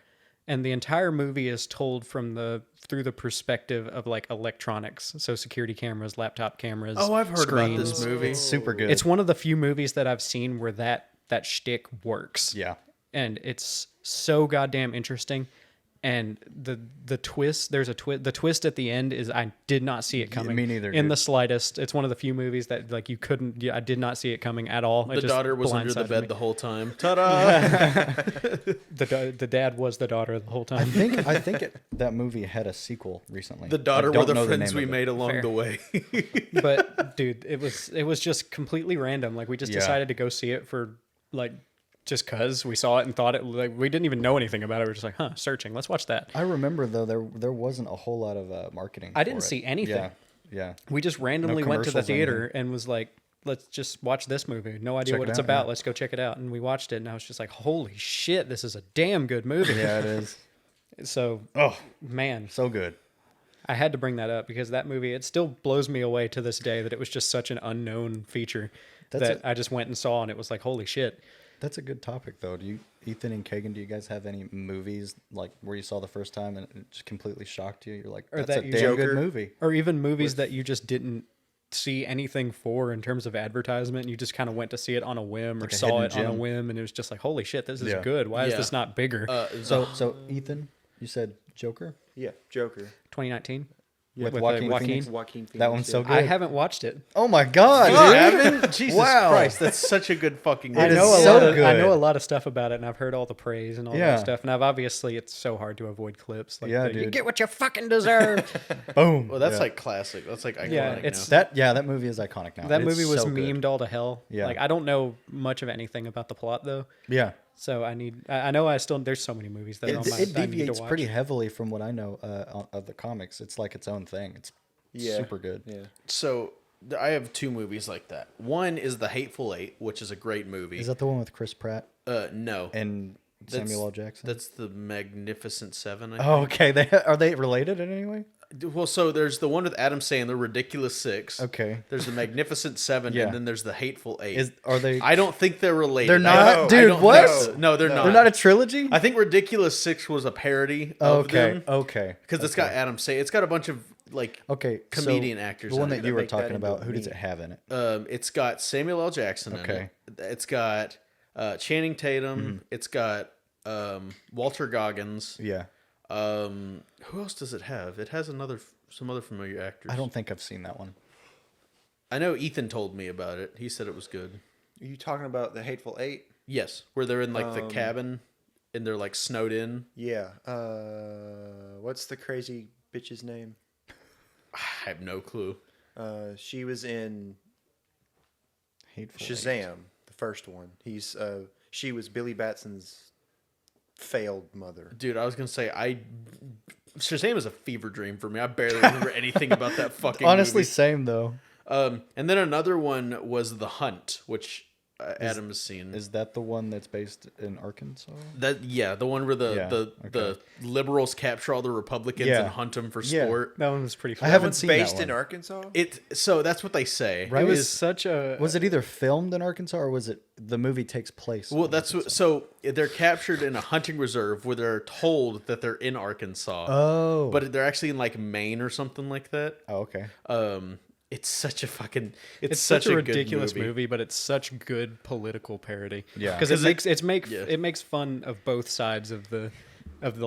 And the entire movie is told through the perspective of like electronics, so security cameras, laptop cameras. Oh, I've heard about this screens. movie. It's super good. It's one of the few movies that I've seen where that shtick works. yeah. And it's so goddamn interesting. And the twist, there's a twist. The twist at the end is I did not see it coming. me neither, In dude. the slightest. It's one of the few movies that like you couldn't. I did not see it coming at all. It The just daughter was under the blindsided bed me. the whole time. Ta-da! The dad was the daughter the whole I time. think that movie had a sequel recently. The daughter I were don't the know friends name we of it. made along Fair. the way. But dude, it was just completely random. Like we just Yeah. decided to go see it for like just cause we saw it and thought it like we didn't even know anything about it. We were just like, Searching. Let's watch that. I remember though there wasn't a whole lot of marketing. I didn't for it. see anything. Yeah. Yeah. We just randomly went to the commercials or theater and was like, let's just watch this movie. No idea Check what it it's out, about. yeah. Let's go check it out. And we watched it, and I was just like, holy shit, this is a damn good movie. Yeah, it is. So, Oh, man, so good. I had to bring that up because that movie, it still blows me away to this day that it was just such an unknown feature that I just went and saw, and it was like, holy shit. That's a good topic though. Ethan and Kagan, do you guys have any movies like where you saw the first time and it just completely shocked you? You're like, Or that's that a you- damn Joker? good movie. Or even movies that you just didn't see anything for in terms of advertisement. You just kind of went to see it on a whim or Like a saw hidden it on a gem. whim, and it was just like, holy shit, this is Yeah. good. Why is Yeah. this not bigger? So Ethan, You said Joker? Yeah, Joker. 2019 With with Joaquin Joaquin. Phoenix? Joaquin Phoenix. That one's so good. I haven't watched it. Oh my god, You dude! haven't? Jesus Wow. Christ, that's such a good fucking movie. It I is know so I good. know a lot of stuff about it, and I've heard all the praise and all Yeah. that stuff. And I've obviously, it's so hard to avoid clips. Like Yeah, you dude. get what you fucking deserve. Boom. Well, that's Yeah. like classic. That's like iconic. Yeah, it's- now. that movie is iconic now. That It's movie was so good. memed all to hell. Yeah. Like I don't know much of anything about the plot though, Yeah. so I know I still there's so many movies that are on my, It that I need to deviates watch. pretty heavily from what I know of the comics. It's like its own thing. It's super good. Yeah. So I have two movies like that. One is The Hateful Eight, which is a great movie. Is that the one with Chris Pratt No. and Samuel L. Jackson? That's the Magnificent Seven, I think. Oh, okay. Are they related in any way? Well, so there's the one with Adam Sandler, Ridiculous Six. Okay. There's the Magnificent Seven, Yeah. and then there's the Hateful Eight. Are they? I don't think they're related. They're not? I Dude, don't what? think so. No, they're not. They're not a trilogy. I think Ridiculous Six was a parody of Okay. them. Okay. Because it's got Adam Sandler. It's got a bunch of like Okay. so comedian actors. The one in that it. you were make that talking into about. a Who does meme. it have in it? It's got Samuel L. Jackson Okay. in it. It's got Channing Tatum. It's got Walter Goggins. Yeah. Who else does it have? It has some other familiar actors. I don't think I've seen that one. I know Ethan told me about it. He said it was good. Are you talking about the Hateful Eight? Yes, where they're in like the cabin and they're like snowed in. Yeah. What's the crazy bitch's name? I have no clue. She was in Hateful Shazam, the first one. She was Billy Batson's failed mother. Dude, I was gonna say Shazam is a fever dream for me. I barely remember anything about that fucking Honestly, movie. same though. And then another one was The Hunt, which Adam has seen. Is that the one that's based in Arkansas? The one where the liberals capture all the Republicans Yeah. and hunt them for Yeah. sport. That one was pretty fun. I haven't One's seen based that in one. Arkansas? So that's what they say. Right. It was Is- such a Was it either filmed in Arkansas or was it the movie takes place? well, in that's what, Arkansas? so they're captured in a hunting reserve where they're told that they're in Arkansas, Oh. but they're actually in like Maine or something like that. Oh, okay. It's such a fucking it's such a good ridiculous movie, but it's such good political parody. Yeah. because 'Cause it makes fun of both sides of the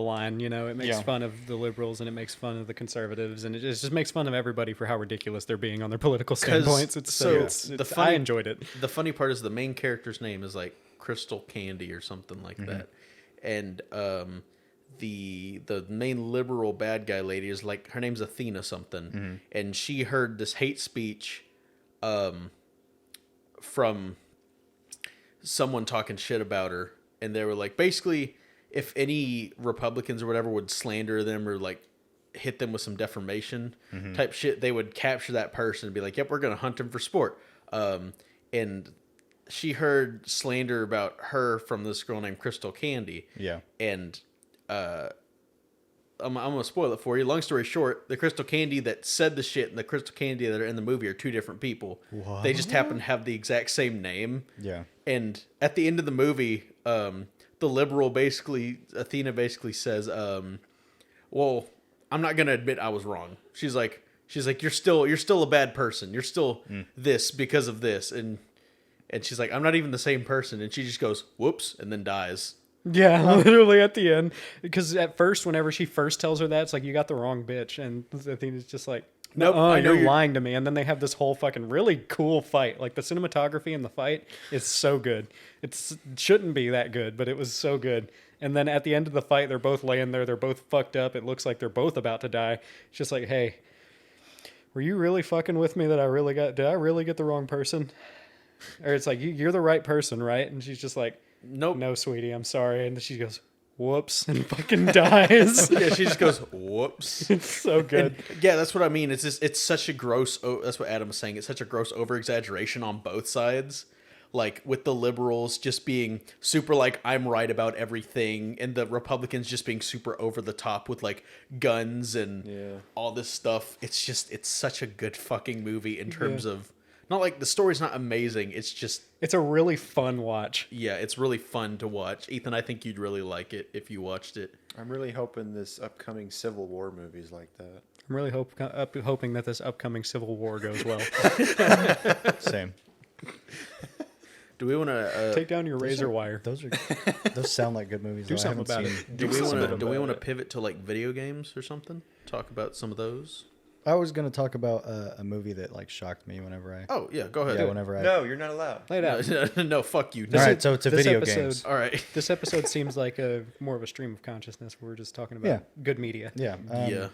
line. You know, it makes Yeah. fun of the liberals and it makes fun of the conservatives, and it just makes fun of everybody for how ridiculous they're being on their political standpoints. It's so I enjoyed it. The funny part is the main character's name is like Crystal Candy or something like that, and the main liberal bad guy lady is like her name's Athena something, and she heard this hate speech from someone talking shit about her, and they were like, basically, if any Republicans or whatever would slander them or like hit them with some defamation type shit, they would capture that person and be like, yep, we're gonna hunt him for sport. And she heard slander about her from this girl named Crystal Candy. Yeah. And I'm gonna spoil it for you. Long story short, the Crystal Candy that said the shit and the Crystal Candy that are in the movie are two different people. What? They just happen to have the exact same name. Yeah. And at the end of the movie, the liberal Athena basically says, well, I'm not gonna admit I was wrong. She's like, you're still a bad person. You're still this because of this. And she's like, I'm not even the same person. And she just goes, whoops, and then dies. Yeah, literally at the end. Because at first, whenever she first tells her that, it's like, you got the wrong bitch. And I think it's just like, Nope, no, I know you're you're- lying to me. And then they have this whole fucking really cool fight. Like, the cinematography in the fight is so good. It shouldn't be that good, but it was so good. And then at the end of the fight, they're both laying there. They're both fucked up. It looks like they're both about to die. It's just like, hey, were you really fucking with me did I really get the wrong person? Or it's like, you're the right person, right? And she's just like, Nope. no, sweetie, I'm sorry. And she goes, whoops, and fucking dies. Yeah, she just goes, whoops. It's so good. And, yeah, that's what I mean. It's such a gross. That's what Adam was saying. It's such a gross over exaggeration on both sides. Like with the liberals just being super like I'm right about everything, and the Republicans just being super over the top with like guns and all this stuff. It's such a good fucking movie in terms of not like the story's not amazing. It's just It's a really fun watch. yeah, it's really fun to watch. Ethan, I think you'd really like it if you watched it. I'm really hoping this upcoming Civil War movie's like that. I'm really hoping that this upcoming Civil War goes well. Same. Do we want to Take down your razor wire. Those sound like good movies. Do though. I something haven't about seen- it. do we want to about it. pivot to like video games or something? Talk about some of those. I was gonna talk about a movie that like shocked me whenever I. Oh yeah, go ahead. yeah, whenever I. No, you're not allowed. Lay it out. No, fuck you. All right, so it's a this video episode- games. All right. This episode seems like a more of a stream of consciousness. We're just talking about Yeah. good media. Yeah. Yeah.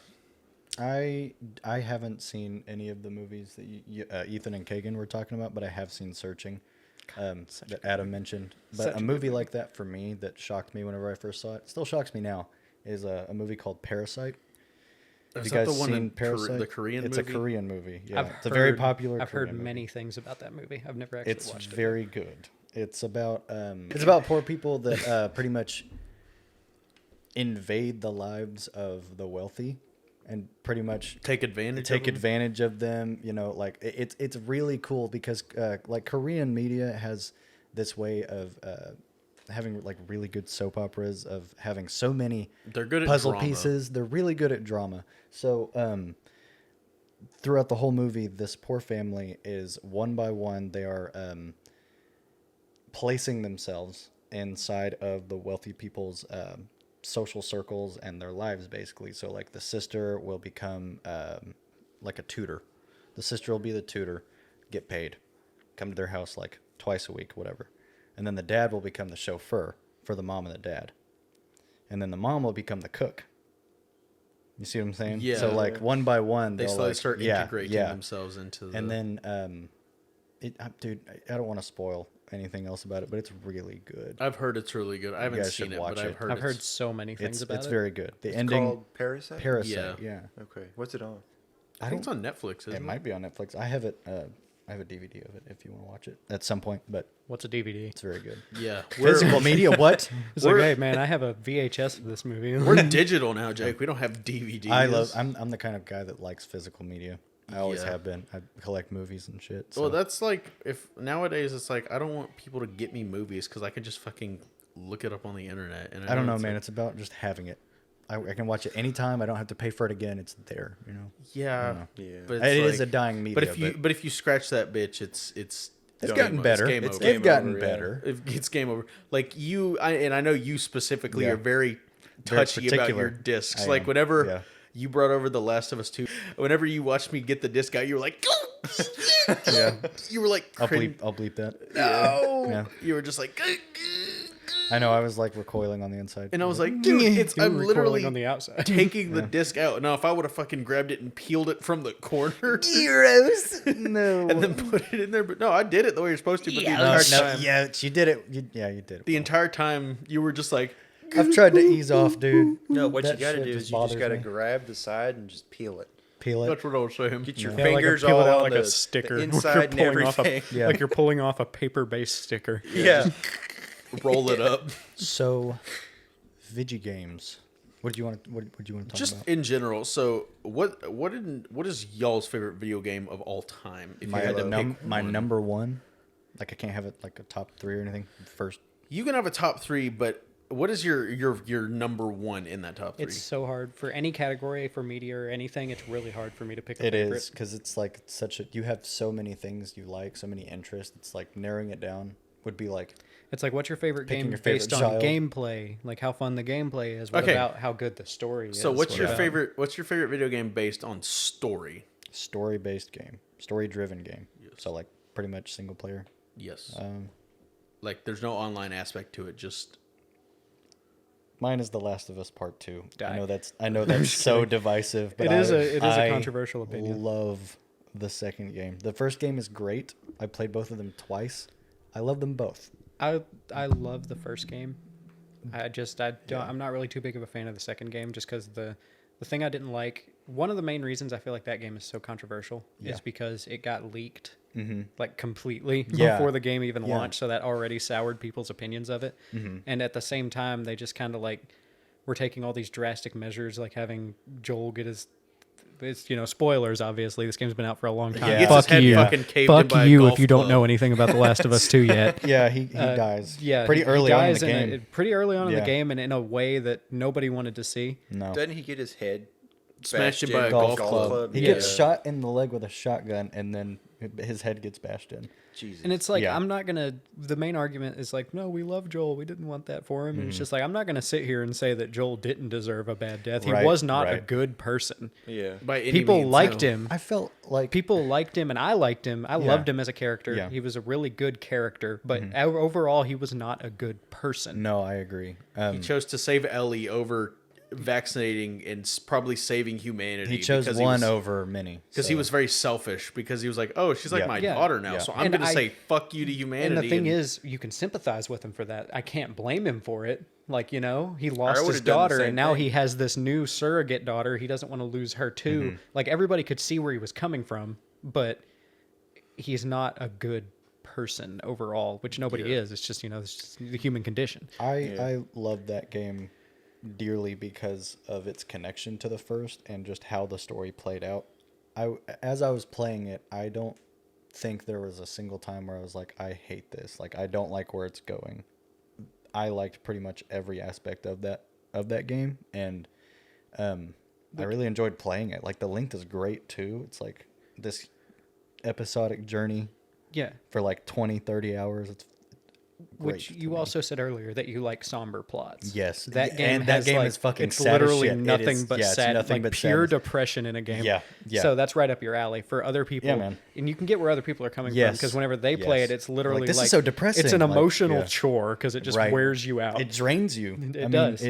I haven't seen any of the movies that Ethan and Kagan were talking about, but I have seen Searching, that Adam mentioned. But Such a a movie like that for me that shocked me whenever I first saw it, still shocks me now, is a movie called Parasite. Have Is you that guys the one seen in Parasite? the Korean it's movie? a Korean movie. Yeah, I've it's a very heard- popular. I've Korean heard movie. many things about that movie. I've never actually It's watched it. very good. It's about poor people that pretty much invade the lives of the wealthy, and pretty much Take advantage. take of them? advantage of them. You know, like it's really cool because like Korean media has this way of having like really good soap operas, of having so many They're good at puzzle drama. pieces. They're really good at drama. So throughout the whole movie, this poor family is one by one, they are placing themselves inside of the wealthy people's social circles and their lives, basically. So like the sister will become like a tutor. The sister will be the tutor, get paid, come to their house like twice a week, whatever. And then the dad will become the chauffeur for the mom and the dad. And then the mom will become the cook. You see what I'm saying? Yeah. So like one by one, They they'll slowly like, start yeah, integrating yeah. themselves into the. And then, dude, I don't want to spoil anything else about it, but it's really good. I've heard it's really good. I haven't guys seen should it, watch but I've it. heard. I've heard it's- so many things about It's it. very good. The It's ending, called Parasite. Parasite. Yeah. Okay, what's it on? I think it's on Netflix. Isn't It might be on Netflix. I have it. I have a DVD of it if you want to watch it at some point, but What's a DVD? it's very good. Yeah. Physical media, what? It's like, We're- hey man, I have a VHS of this movie. We're digital now, Jake. We don't have DVDs. I'm the kind of guy that likes physical media. I always Yeah. have been. I collect movies and shit. So. Well, that's like if nowadays it's like I don't want people to get me movies because I can just fucking look it up on the internet. And I don't know, it's man. like- It's about just having it. I can watch it anytime. I don't have to pay for it again. It's there, you know. yeah, Yeah. but It it's is like- a dying media. But if you scratch that bitch, it's it's game gotten o- better. It's game It's over. they've Game gotten over, yeah. better. It's game over. Like and I know you specifically Yeah. are very Very touchy about particular. your discs. I Like am, whenever yeah. you brought over The Last of Us 2, whenever you watched me get the disc out, you were like, Yeah. you were like, I'll cring- bleep that. no. Yeah. You were just like, I know. I was like recoiling on the inside. and I was like, dude, it's You were I'm recoiling literally on the outside. taking the disc out. Now, if I would have fucking grabbed it and peeled it from the corner Heroes. No. and then put it in there, but no, I did it the way you're supposed to. But the no, entire no, time, yeah, you did it. You did it. the entire time, you were just like, I've tried to ease off, dude. No, what That you got to shit do just is you just bothers got to me. grab the side and just peel it. Peel it. that's what I was saying. Get your Yeah, like fingers peel all it out on like the, a sticker. the Where inside and you're pulling off everything. Yeah. Like you're pulling off a paper-based sticker. Yeah. Roll it up. So, Vigi games. What do you want to? What do you want to talk Just about? in general. So, what is y'all's favorite video game of all time? If you had to pick My one? number one. Like I can't have it like a top three or anything. First, You can have a top three, but what is your number one in that top three? It's so hard for any category, for media or anything. It's really hard for me to pick a it favorite. is because it's like such a. You have so many things you like, so many interests. It's like narrowing it down would be like It's like, what's your favorite Picking game your favorite based on child. gameplay? Like how fun the gameplay is. What Okay. about how good the story is? so. What's your about- favorite? What's your favorite video game based on story? story-based game, story-driven game. So like pretty much single player. Yes. Um, Like there's no online aspect to it. Just Mine is The Last of Us Part 2. Die. I know that's so divisive, but It is I a controversial opinion. love the second game. The first game is great. I played both of them twice. I love them both. I love the first game. I'm not really too big of a fan of the second game just because the thing I didn't like. One of the main reasons I feel like that game is so controversial Yeah. is because it got leaked Mm-hmm. like completely Yeah. before the game even Yeah. launched, so that already soured people's opinions of it. Mm-hmm. And at the same time, they just kind of like were taking all these drastic measures, like having Joel get his. It's spoilers. Obviously, this game's been out for a long time. Yeah. He gets his Fuck head you, fucking caved in fuck by a you golf if you don't club. know anything about The Last of Us 2 yet. Yeah, he dies. Yeah, pretty he early on in dies the game. pretty early on in Yeah. the game, and in a way that nobody wanted to see. No. Doesn't he get his head Smashed bashed in by in a Golf golf club. club. He Yeah. gets shot in the leg with a shotgun and then his head gets bashed in. Jesus. And it's like, Yeah. I'm not going to, the main argument is like, no, we love Joel. We didn't want that for him. And it's just like, I'm not going to sit here and say that Joel didn't deserve a bad death. He Right, was not a right. good person. Yeah. By any People means, liked no. him. I felt like People liked him, and I liked him. I loved him as a character. Yeah. He was a really good character, but overall, he was not a good person. no, I agree. He chose to save Ellie over vaccinating and probably saving humanity. He chose because one over many because he was very selfish. Because he was like, "Oh, she's like Yeah. my Yeah. daughter now, Yeah. so I'm And going to I- say fuck you to humanity." And the thing is, you can sympathize with him for that. I can't blame him for it. Like, you know, he lost his would've done the daughter, same and now thing. he has this new surrogate daughter. He doesn't want to lose her too. Like, everybody could see where he was coming from, but he's not a good person overall, which nobody is. It's just, you know, it's just the human condition. I love that game dearly because of its connection to the first and just how the story played out. As I was playing it, I don't think there was a single time where I was like, I hate this. Like, I don't like where it's going. I liked pretty much every aspect of that game, and I really enjoyed playing it. Like, the length is great too. It's like this episodic journey Yeah. for like 20, 30 hours. It's great Which to you me. also said earlier that you like somber plots. Yes. That And game that has game like, is fucking it's sad as literally shit. It nothing is- but yeah, it's sad, nothing like but pure sadness. depression in a game. Yeah, yeah. So that's right up your alley for other people. Yeah, man. And you can get where other people are coming from Yes. because whenever they play Yes. it, it's literally Like, this is like so depressing. It's an Like, emotional yeah. chore because it just Right. wears you out. It drains you. It does.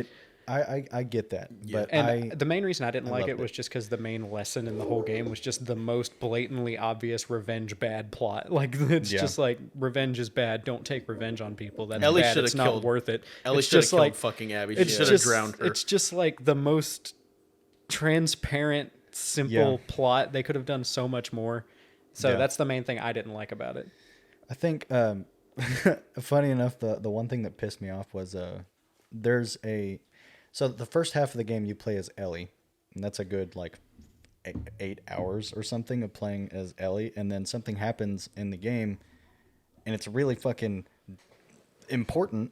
I get that, but And the main reason I didn't like loved it was it. just because the main lesson in the whole game was just the most blatantly obvious revenge bad plot. Like, it's Yeah. just like, revenge is bad. Don't take revenge on people. That's Ellie bad. shoulda It's not killed- worth it. Ellie It's should have just killed like fucking Abby. She it's should have just drowned her. it's just like the most transparent, simple Yeah. plot. They could have done so much more. So Yeah. that's the main thing I didn't like about it. I think funny enough, the one thing that pissed me off was so the first half of the game you play as Ellie, and that's a good like 8 hours or something of playing as Ellie, and then something happens in the game, and it's really fucking important,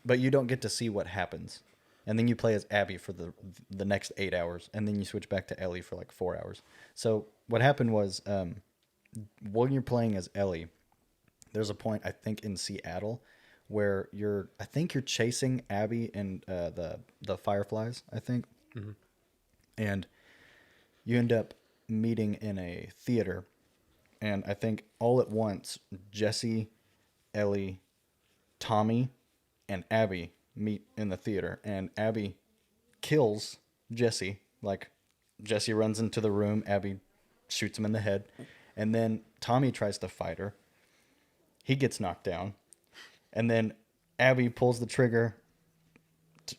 but you don't get to see what happens, and then you play as Abby for the next 8 hours, and then you switch back to Ellie for like 4 hours. So what happened was when you're playing as Ellie, there's a point I think in Seattle where you're chasing Abby and the Fireflies, I think, and you end up meeting in a theater, and I think all at once Jesse, Ellie, Tommy, and Abby meet in the theater, and Abby kills Jesse. Like, Jesse runs into the room, Abby shoots him in the head, and then Tommy tries to fight her. He gets knocked down. And then Abby pulls the trigger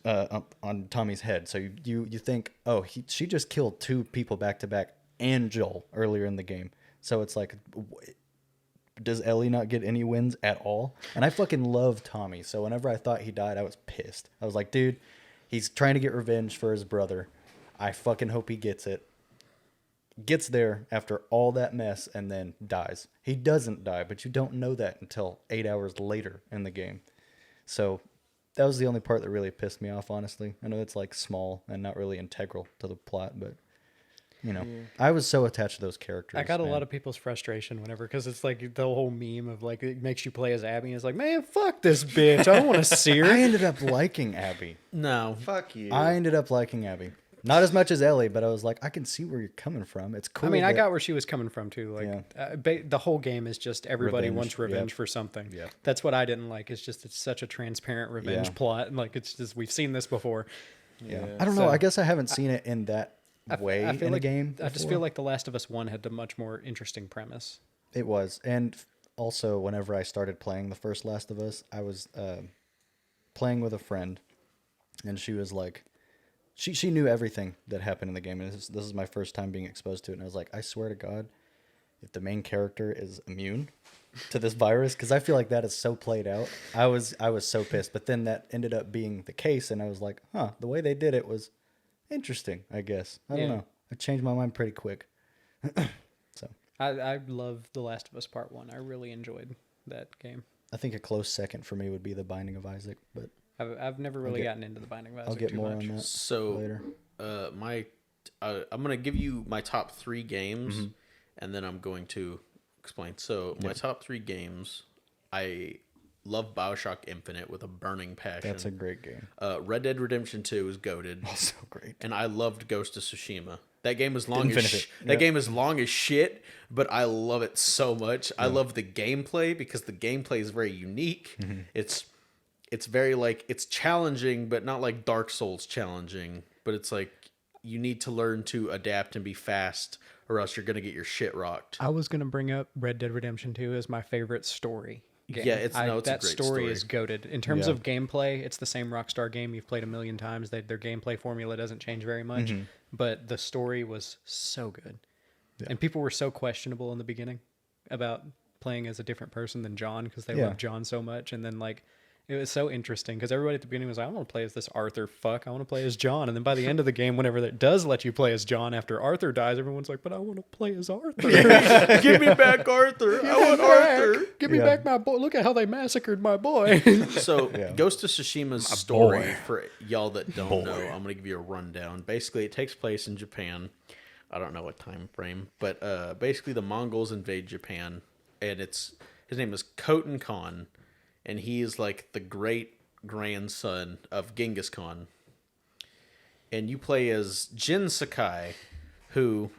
up on Tommy's head. So you think, oh, she just killed 2 people back to back and Joel earlier in the game. So it's like, does Ellie not get any wins at all? And I fucking love Tommy. So whenever I thought he died, I was pissed. I was like, dude, he's trying to get revenge for his brother. I fucking hope he gets it. Gets there after all that mess and then dies. He doesn't die, but you don't know that until 8 hours later in the game. So that was the only part that really pissed me off, honestly. I know it's like small and not really integral to the plot, but you know, I was so attached to those characters. I got a man. lot of people's frustration whenever, because it's like the whole meme of like, it makes you play as Abby. And it's like, man, fuck this bitch. I don't want to see her. I ended up liking Abby. No. Fuck you. I ended up liking Abby. Not as much as Ellie, but I was like, I can see where you're coming from. It's cool. I mean, I that- got where she was coming from too. Like, the whole game is just everybody Revenge, wants revenge yep. for something. Yep. That's what I didn't like. It's just, it's such a transparent revenge Yeah. plot. And like, it's just, we've seen this before. Yeah. Yeah. I don't know. So- I guess I haven't seen it in that way I feel in like, a game. I just before. feel like The Last of Us 1 had a much more interesting premise. It was. And also, whenever I started playing the first Last of Us, I was playing with a friend, and she was like, she knew everything that happened in the game. And this is my first time being exposed to it. And I was like, I swear to God, if the main character is immune to this virus, because I feel like that is so played out. I was so pissed. But then that ended up being the case, and I was like, huh, the way they did it was interesting, I guess. I don't Yeah. know. I changed my mind pretty quick. So I love The Last of Us Part 1. I really enjoyed that game. I think a close second for me would be The Binding of Isaac, but I've never really get- gotten into The Binding of Isaac I'll get too more much. on that So later. I'm gonna give you my top 3 games, and then I'm going to explain. So my top 3 games, I love BioShock Infinite with a burning passion. That's a great game. Red Dead Redemption 2 is goated. So great. And I loved Ghost of Tsushima. That game is long That game is long as shit, but I love it so much. I love the gameplay because the gameplay is very unique. It's very like it's challenging, but not like Dark Souls challenging. But it's like you need to learn to adapt and be fast, or else you're gonna get your shit rocked. I was gonna bring up Red Dead Redemption 2 as my favorite story game. Yeah, it's a that great story story. is goated. In terms Yeah. of gameplay, it's the same Rockstar game you've played a million times. Their gameplay formula doesn't change very much, but the story was so good. And people were so questionable in the beginning about playing as a different person than John because they loved John so much. And then like it was so interesting because everybody at the beginning was like, I want to play as this Arthur fuck. I want to play as John. And then by the end of the game, whenever it does let you play as John after Arthur dies, everyone's like, but I want to play as Arthur. Give me back Arthur. I want Arthur. Give me back my boy. Look at how they massacred my boy. So, Ghost of Tsushima's story, for y'all that don't know, I'm going to give you a rundown. Basically, it takes place in Japan. I don't know what time frame, but basically the Mongols invade Japan, and his name is Khotan Khan, and he is like the great grandson of Genghis Khan. And you play as Jin Sakai, who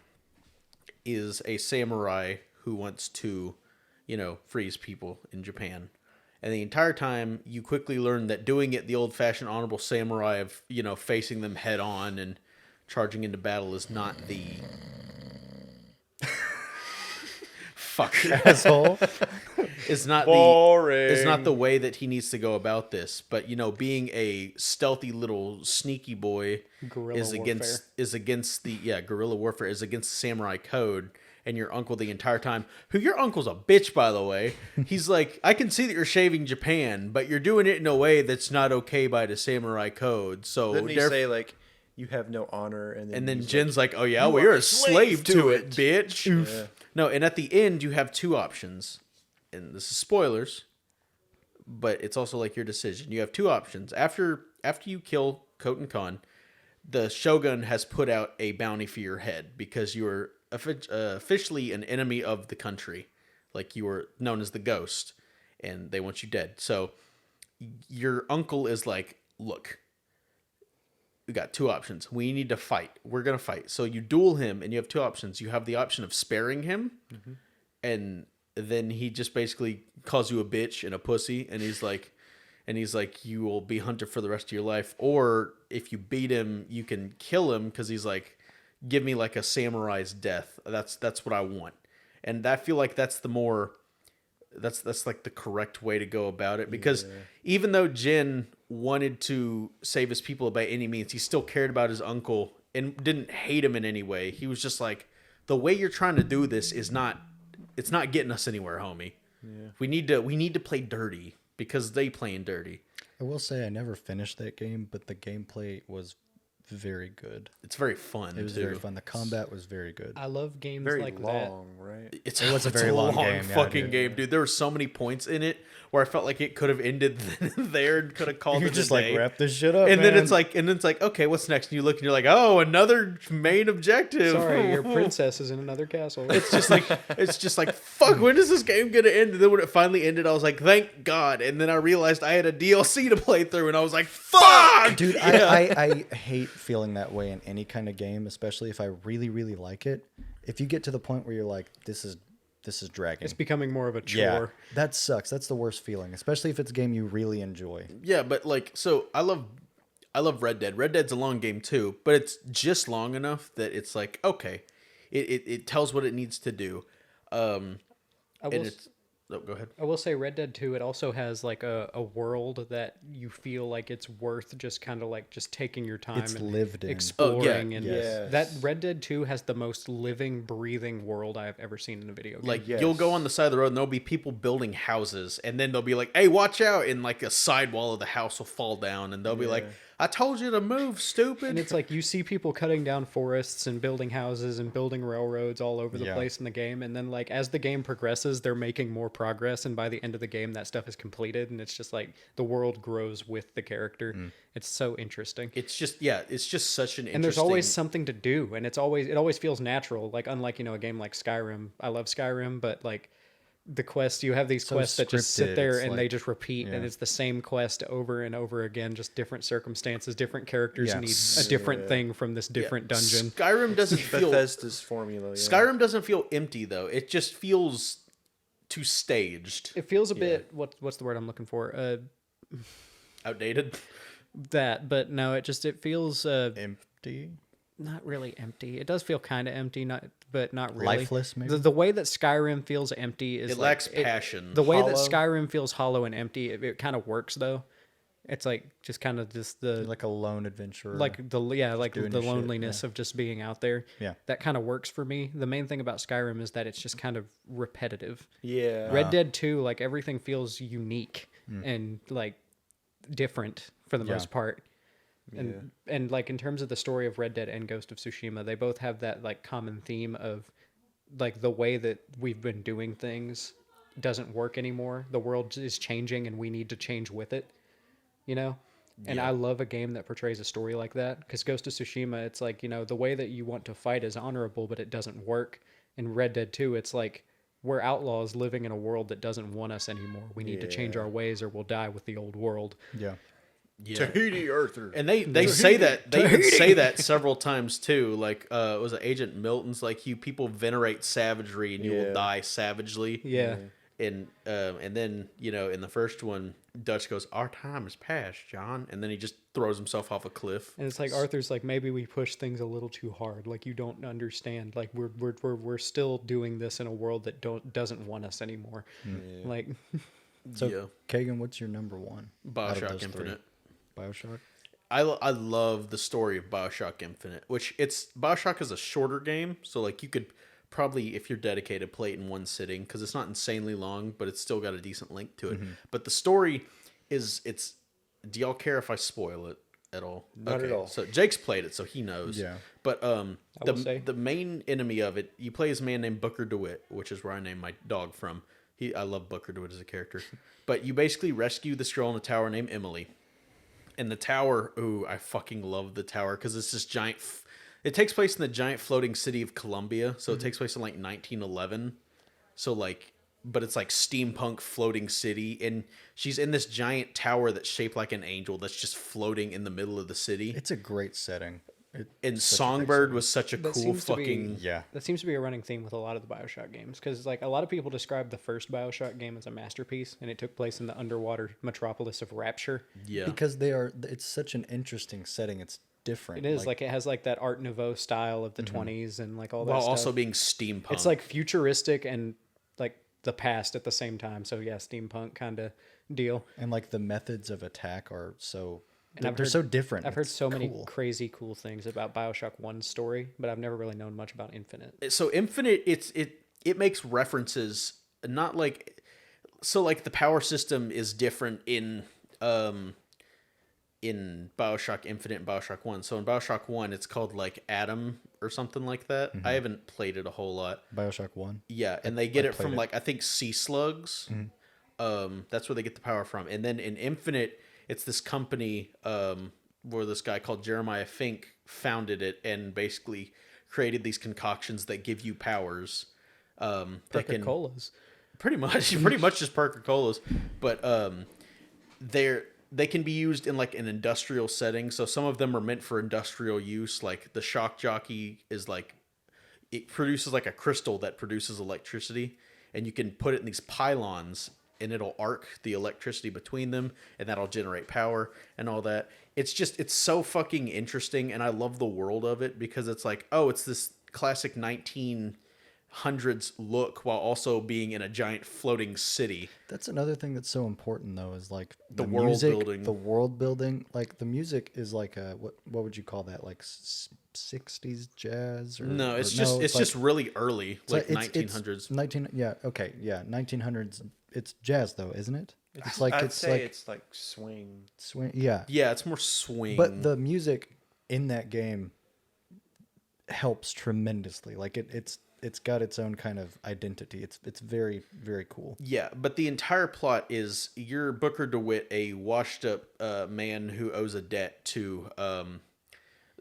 is a samurai who wants to, freeze people in Japan. And the entire time, you quickly learn that doing it the old-fashioned honorable samurai of, facing them head on and charging into battle is not the... Fuck. Asshole. Is not Boring. It's not the way that he needs to go about this. But, being a stealthy little sneaky boy Guerrilla is against the guerrilla warfare is against the samurai code. And your uncle the entire time, who your uncle's a bitch, by the way. He's like, I can see that you're shaving Japan, but you're doing it in a way that's not okay by the samurai code. So Didn't he say like you have no honor? And then Jin's like, oh yeah, well you're a slave to it, bitch. Yeah. No, and at the end you have 2 options, and this is spoilers, but it's also like your decision. You have 2 options. After you kill Khotan Khan, the shogun has put out a bounty for your head because you are officially an enemy of the country, like you were known as the Ghost, and they want you dead. So your uncle is like, look, we got 2 options. We need to fight. We're gonna fight. So you duel him, and you have 2 options. You have the option of sparing him, and then he just basically calls you a bitch and a pussy, and he's like, you will be hunted for the rest of your life. Or if you beat him, you can kill him because he's like, give me like a samurai's death. That's what I want. And I feel like that's that's like the correct way to go about it, because even though Jin wanted to save his people by any means, he still cared about his uncle and didn't hate him in any way. He was just like, the way you're trying to do this it's not getting us anywhere, homie. Yeah. We need to play dirty because they playing dirty. I will say I never finished that game, but the gameplay was very good. It's very fun. It was very fun. The combat was very good. I love games very like long, right? It was a very long game, yeah, fucking dude. game, dude. There were so many points in it where I felt like it could have ended there and could have called You it just a like day. wrap this shit up, And then man. it's like, okay, what's next? And you look and you're like, oh, another main objective. that. Sorry, your princess is in another castle. It's just like, fuck, when is this game gonna end? And then when it finally ended, I was like, thank God. And then I realized I had a DLC to play through, and I was like, fuck, Dude, I hate feeling that way in any kind of game, especially if I really, really like it. If you get to the point where you're like, this is dragging. It's becoming more of a chore. Yeah, that sucks. That's the worst feeling, especially if it's a game you really enjoy. Yeah, but like, so I love Red Dead. Red Dead's a long game too, but it's just long enough that it's like, okay, it tells what it needs to do. Go ahead. I will say Red Dead 2, it also has like a world that you feel like it's worth just kind of like just taking your time It's and lived in. exploring. And yes. that Red Dead 2 has the most living, breathing world I've ever seen in a video game. Like, you'll go on the side of the road and there'll be people building houses, and then they'll be like, hey, watch out, and like a sidewall of the house will fall down, and they'll be like, I told you to move, stupid. And it's like you see people cutting down forests and building houses and building railroads all over the place in the game. And then like as the game progresses, they're making more progress. And by the end of the game, that stuff is completed. And it's just like the world grows with the character. It's so interesting. It's just such an interesting... And there's always something to do. And it always feels natural. Like unlike, a game like Skyrim. I love Skyrim, but like the quests, you have these quests that just sit there and they just repeat, and it's the same quest over and over again, just different circumstances, different characters need a different thing from this different dungeon. Skyrim doesn't feel Bethesda's formula. Yeah. Skyrim doesn't feel empty though. It just feels too staged. It feels a bit what's the word I'm looking for? Outdated. But no, it feels Empty. not really empty. It does feel kind of empty, but not really. Lifeless, maybe? The way that Skyrim feels empty is It lacks passion. The way that Hollow. Skyrim feels hollow and empty, it kind of works though. It's like just kind of just the Like a lone adventurer. like the doing the your shit, loneliness of just being out there. Yeah. That kind of works for me. The main thing about Skyrim is that it's just kind of repetitive. Yeah. Red Dead 2, like everything feels unique and like different for the most part. And like in terms of the story of Red Dead and Ghost of Tsushima, they both have that like common theme of like the way that we've been doing things doesn't work anymore. The world is changing and we need to change with it, And I love a game that portrays a story like that, because Ghost of Tsushima, it's like, the way that you want to fight is honorable, but it doesn't work. In Red Dead 2, it's like we're outlaws living in a world that doesn't want us anymore. We need to change our ways or we'll die with the old world. Yeah. Yeah. Tahiti Arthur. And they say that they even say that several times too. Like was it Agent Milton's like you people venerate savagery and you will die savagely. Yeah. And then in the first one, Dutch goes, "Our time has passed, John," and then he just throws himself off a cliff. And it's like Arthur's like, maybe we push things a little too hard. Like you don't understand. Like we're still doing this in a world that doesn't want us anymore. Like So, Kagan, what's your number one? out of BioShock those Infinite. three? BioShock? I love the story of BioShock Infinite, which BioShock is a shorter game, so like you could probably, if you're dedicated, play it in one sitting because it's not insanely long, but it's still got a decent length to it. But the story do y'all care if I spoil it at all? Not at all. So Jake's played it, so he knows. Yeah. But will say. the main enemy of it, you play as a man named Booker DeWitt, which is where I named my dog from. I love Booker DeWitt as a character. But you basically rescue this girl in a tower named Emily. And the tower, I fucking love the tower because it's this giant. It takes place in the giant floating city of Columbia, so it takes place in like 1911. So like, but it's like steampunk floating city, and she's in this giant tower that's shaped like an angel that's just floating in the middle of the city. It's a great setting. And Songbird was such a That cool seems to be- fucking Yeah. that seems to be a running theme with a lot of the BioShock games, because like a lot of people describe the first BioShock game as a masterpiece, and it took place in the underwater metropolis of Rapture. yeah. Because it's such an interesting setting. It's different. It is like it has like that Art Nouveau style of the 20s and like all that While stuff. also being steampunk. It's like futuristic and like the past at the same time. So yeah, steampunk kind of deal. And like the methods of attack are so... And they're so different. I've heard It's so many cool. crazy cool things about BioShock 1's story, but I've never really known much about Infinite. So Infinite, it makes references, not like, so like the power system is different in BioShock Infinite and BioShock 1. So in BioShock 1, it's called like Atom or something like that. I haven't played it a whole lot. BioShock 1? Yeah, and they get it played from it. like, I think sea slugs. That's where they get the power from. And then in Infinite, it's this company where this guy called Jeremiah Fink founded it and basically created these concoctions that give you powers. That can, Coca-Cola's. pretty much just Parker Colas, but they can be used in like an industrial setting. So some of them are meant for industrial use. Like the shock jockey is like, it produces like a crystal that produces electricity, and you can put it in these pylons and it'll arc the electricity between them, and that'll generate power and all that. It's so fucking interesting, and I love the world of it because it's like, oh, it's this classic 1900s look while also being in a giant floating city. That's another thing that's so important, though, is like The world music, building. The world building. Like the music is like what would you call that? Like 60s jazz? Or, No, it's or, just like, really early, like it's 1900s. 1900s. Yeah, 1900s. It's jazz, though, isn't it? I'd say it's like swing. swing. Yeah, Yeah, it's more swing. but the music in that game helps tremendously. Like it's got its own kind of identity. It's very, very cool. Yeah, but the entire plot is you're Booker DeWitt, a washed-up man who owes a debt to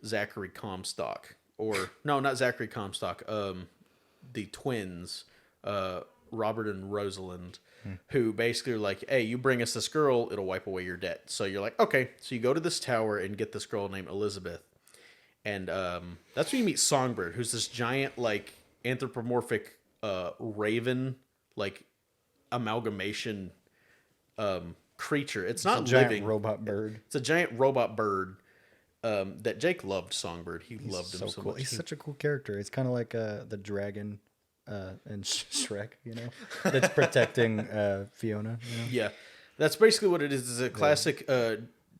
Zachary Comstock, or no, not Zachary Comstock. The twins, Robert and Rosalind, who basically are like, "Hey, you bring us this girl, it'll wipe away your debt." So you're like, "Okay." So you go to this tower and get this girl named Elizabeth, and that's when you meet Songbird, who's this giant like anthropomorphic raven like amalgamation creature. It's not A giant living. robot bird. It's a giant robot bird that Jake loved. Songbird. He loved him so cool. much. He's such a cool character. It's kind of like the dragon in Shrek, you know, that's protecting Fiona. You know? Yeah, that's basically what it is. It's a classic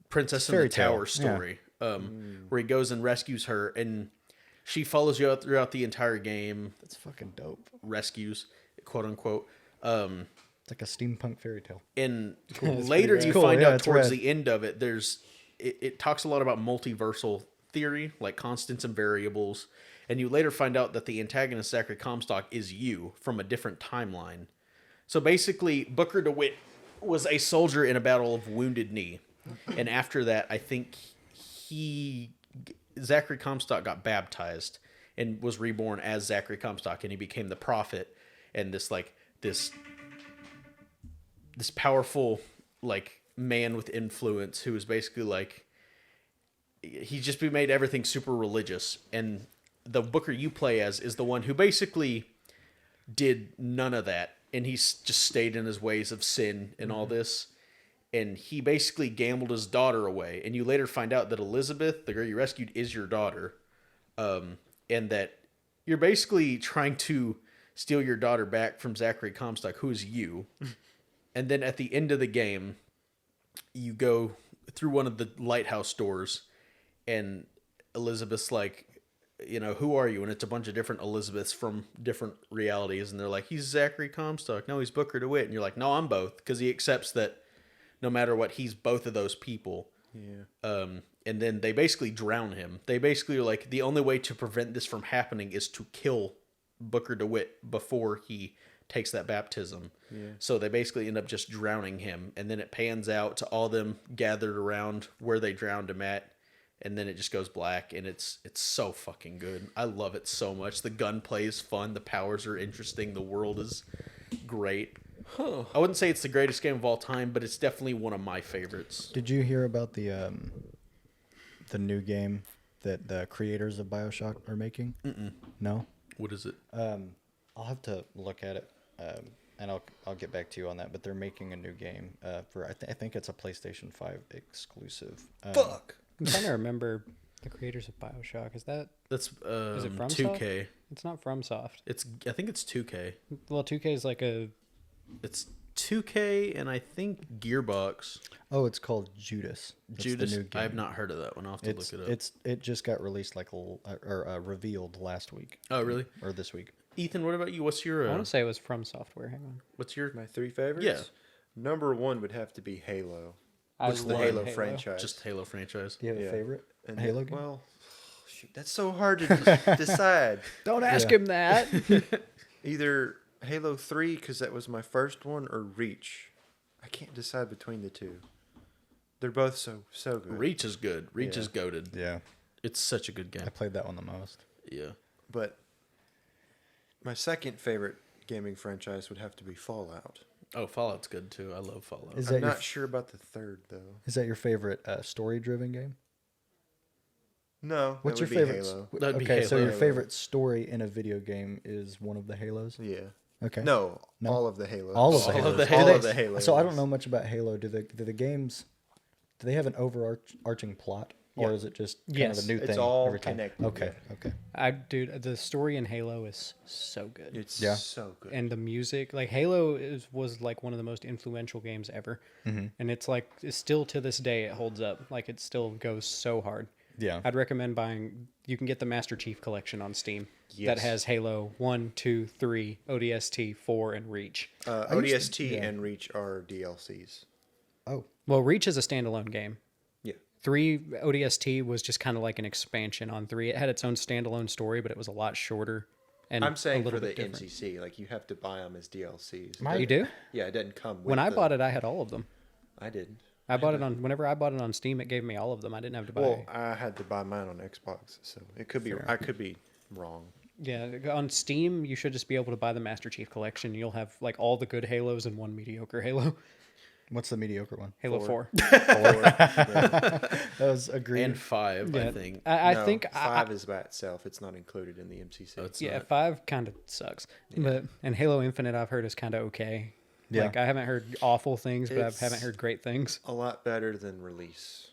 Princess in the fairy tale. Tower story, where he goes and rescues her, and she follows you out throughout the entire game. That's fucking dope. Rescues, quote unquote. It's like a steampunk fairy tale. And later you Cool, find yeah, out it's towards rad. the end of it, it talks a lot about multiversal theory, like constants and variables. And you later find out that the antagonist, Zachary Comstock, is you from a different timeline. So basically, Booker DeWitt was a soldier in a battle of Wounded Knee. And after that, I think Zachary Comstock got baptized and was reborn as Zachary Comstock, and he became the prophet and this powerful like man with influence who was basically like he just made everything super religious. And the Booker you play as is the one who basically did none of that, and he's just stayed in his ways of sin and all this. And he basically gambled his daughter away. And you later find out that Elizabeth, the girl you rescued, is your daughter. And that you're basically trying to steal your daughter back from Zachary Comstock, who is you. And then at the end of the game, you go through one of the lighthouse doors, and Elizabeth's like, who are you? And it's a bunch of different Elizabeths from different realities. And they're like, he's Zachary Comstock. No, he's Booker DeWitt. And you're like, no, I'm both. Because he accepts that no matter what, he's both of those people. Yeah. And then they basically drown him. They basically are like, the only way to prevent this from happening is to kill Booker DeWitt before he takes that baptism. Yeah. So they basically end up just drowning him. And then it pans out to all them gathered around where they drowned him at. And then it just goes black, and it's so fucking good. I love it so much. The gunplay is fun. The powers are interesting. The world is great. I wouldn't say it's the greatest game of all time, but it's definitely one of my favorites. Did you hear about the new game that the creators of BioShock are making? No. What is it? I'll have to look at it, and I'll get back to you on that. But they're making a new game for I think it's a PlayStation 5 exclusive. Fuck. I'm trying to remember the creators of BioShock. Is it from 2K. It's not FromSoft. I think it's 2K. Well, 2K is like It's 2K and I think Gearbox. Oh, it's called Judas. That's Judas. the new game. I have not heard of that one. I'll have to look it up. It just got released revealed last week. Oh, really? Or this week. Ethan, what about you? What's your? I want to say it was From Software. Hang on. What's your? My three favorites? Yeah. Number one would have to be Halo. I Just the love Halo franchise. Just Halo franchise. Do you have a favorite And Halo game? Well, shoot, that's so hard to decide. Don't ask him that. Either Halo 3, because that was my first one, or Reach. I can't decide between the two. They're both so good. Reach is good. Reach Yeah. is goated. Yeah, It's such a good game. I played that one the most. Yeah. But my second favorite gaming franchise would have to be Fallout. Oh, Fallout's good too. I love Fallout. Is I'm that not sure about the third, though. Is that your favorite story-driven game? No, What's that your would be favorite? Halo. That'd be Okay, so Halo. your favorite story in a video game is one of the Halos. Yeah. Okay. No, No. all of the Halos. All of the All Halos. of the Do Halos. they- All of the Halos. So I don't know much about Halo. Do the games? Do they have an overarching plot, or Yeah. is it just kind Yes. of a new It's thing all every time? connected, Okay. yeah. Okay. Dude, the story in Halo is so good. It's Yeah. so good. And the music, like Halo was like one of the most influential games ever. Mm-hmm. And it's still to this day, it holds up. Like it still goes so hard. Yeah. I'd recommend buying. You can get the Master Chief Collection on Steam. That Yes. has Halo 1, 2, 3, ODST, 4, and Reach. ODST yeah. and Reach are DLCs. Oh, Well, Reach is a standalone game. Yeah. 3 ODST was just kind of like an expansion on 3. It had its own standalone story, but it was a lot shorter. And I'm saying a little for the bit different. MCC, like you have to buy them as DLCs. You do? Yeah, it doesn't come with When I bought it, I had all of them. I didn't. I bought it on whenever I bought it on Steam, it gave me all of them. I didn't have to buy. Well, I had to buy mine on Xbox, so it could be. I could be wrong. Yeah, on Steam, you should just be able to buy the Master Chief Collection. You'll have like all the good Halos and one mediocre Halo. what's the mediocre one? Halo 4. That was agreed. And 5, Yeah. I think. I No, think 5 is by itself. It's not included in the MCC. Oh, it's yeah, not. 5 kind of sucks. But and Halo Infinite I've heard is kind of okay. Yeah. Like I haven't heard awful things, but I It's- haven't heard great things. a lot better than Release.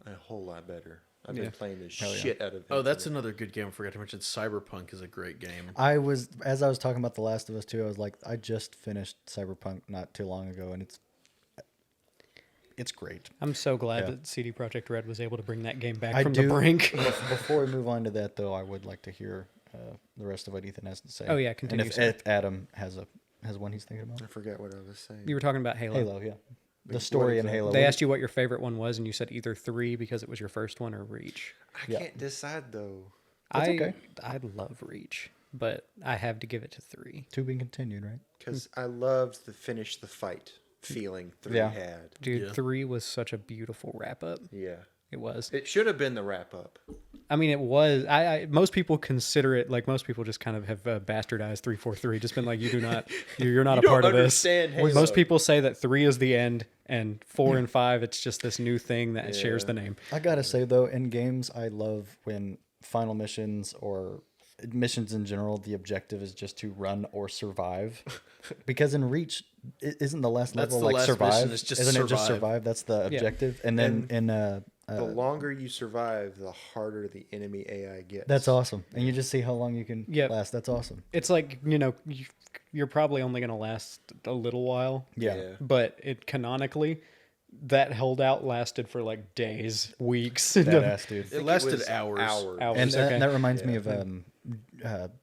A whole lot better. I've been Yeah. playing the Hell yeah. shit out of it. Oh, that's another good game I forgot to mention. Cyberpunk is a great game. As I was talking about The Last of Us 2, I was like, I just finished Cyberpunk not too long ago, and it's great. I'm so glad Yeah. that CD Projekt Red was able to bring that game back I from do. the brink. Before we move on to that, though, I would like to hear the rest of what Ethan has to say. Oh, yeah, continue, And sir. if Adam has one he's thinking about. I forgot what I was saying. You were talking about Halo. Halo, yeah. The What story is in that? Halo. They asked you what your favorite one was, and you said either 3 because it was your first one or Reach. I Yeah. can't decide though, That's I okay. I love Reach, but I have to give it to 3. To be continued, right? because I loved the finish the fight feeling 3 Yeah. had. Dude, Yeah. 3 was such a beautiful wrap up. Yeah, It was. it should have been the wrap up. I mean, it was. I most people consider it like most people just kind of have bastardized 343. Just been like, you do not, you're not You a part don't of this. understand Halo. Most people say that 3 is the end, and 4 and 5 it's just this new thing that shares the name. I gotta say though, in games, I love when final missions or missions in general, the objective is just to run or survive. Because in Reach, isn't the last That's level the like last survive? mission, it's just Isn't it just survive. survive? That's the objective. And then The longer you survive, the harder the enemy AI gets. that's awesome. And you just see how long you can Yep. last. That's awesome. It's like you're probably only gonna last a little while. Yeah. Yeah. But it canonically, that holdout lasted for like days, weeks. Badass, dude. I think lasted was hours. Hours. And Okay. that reminds me of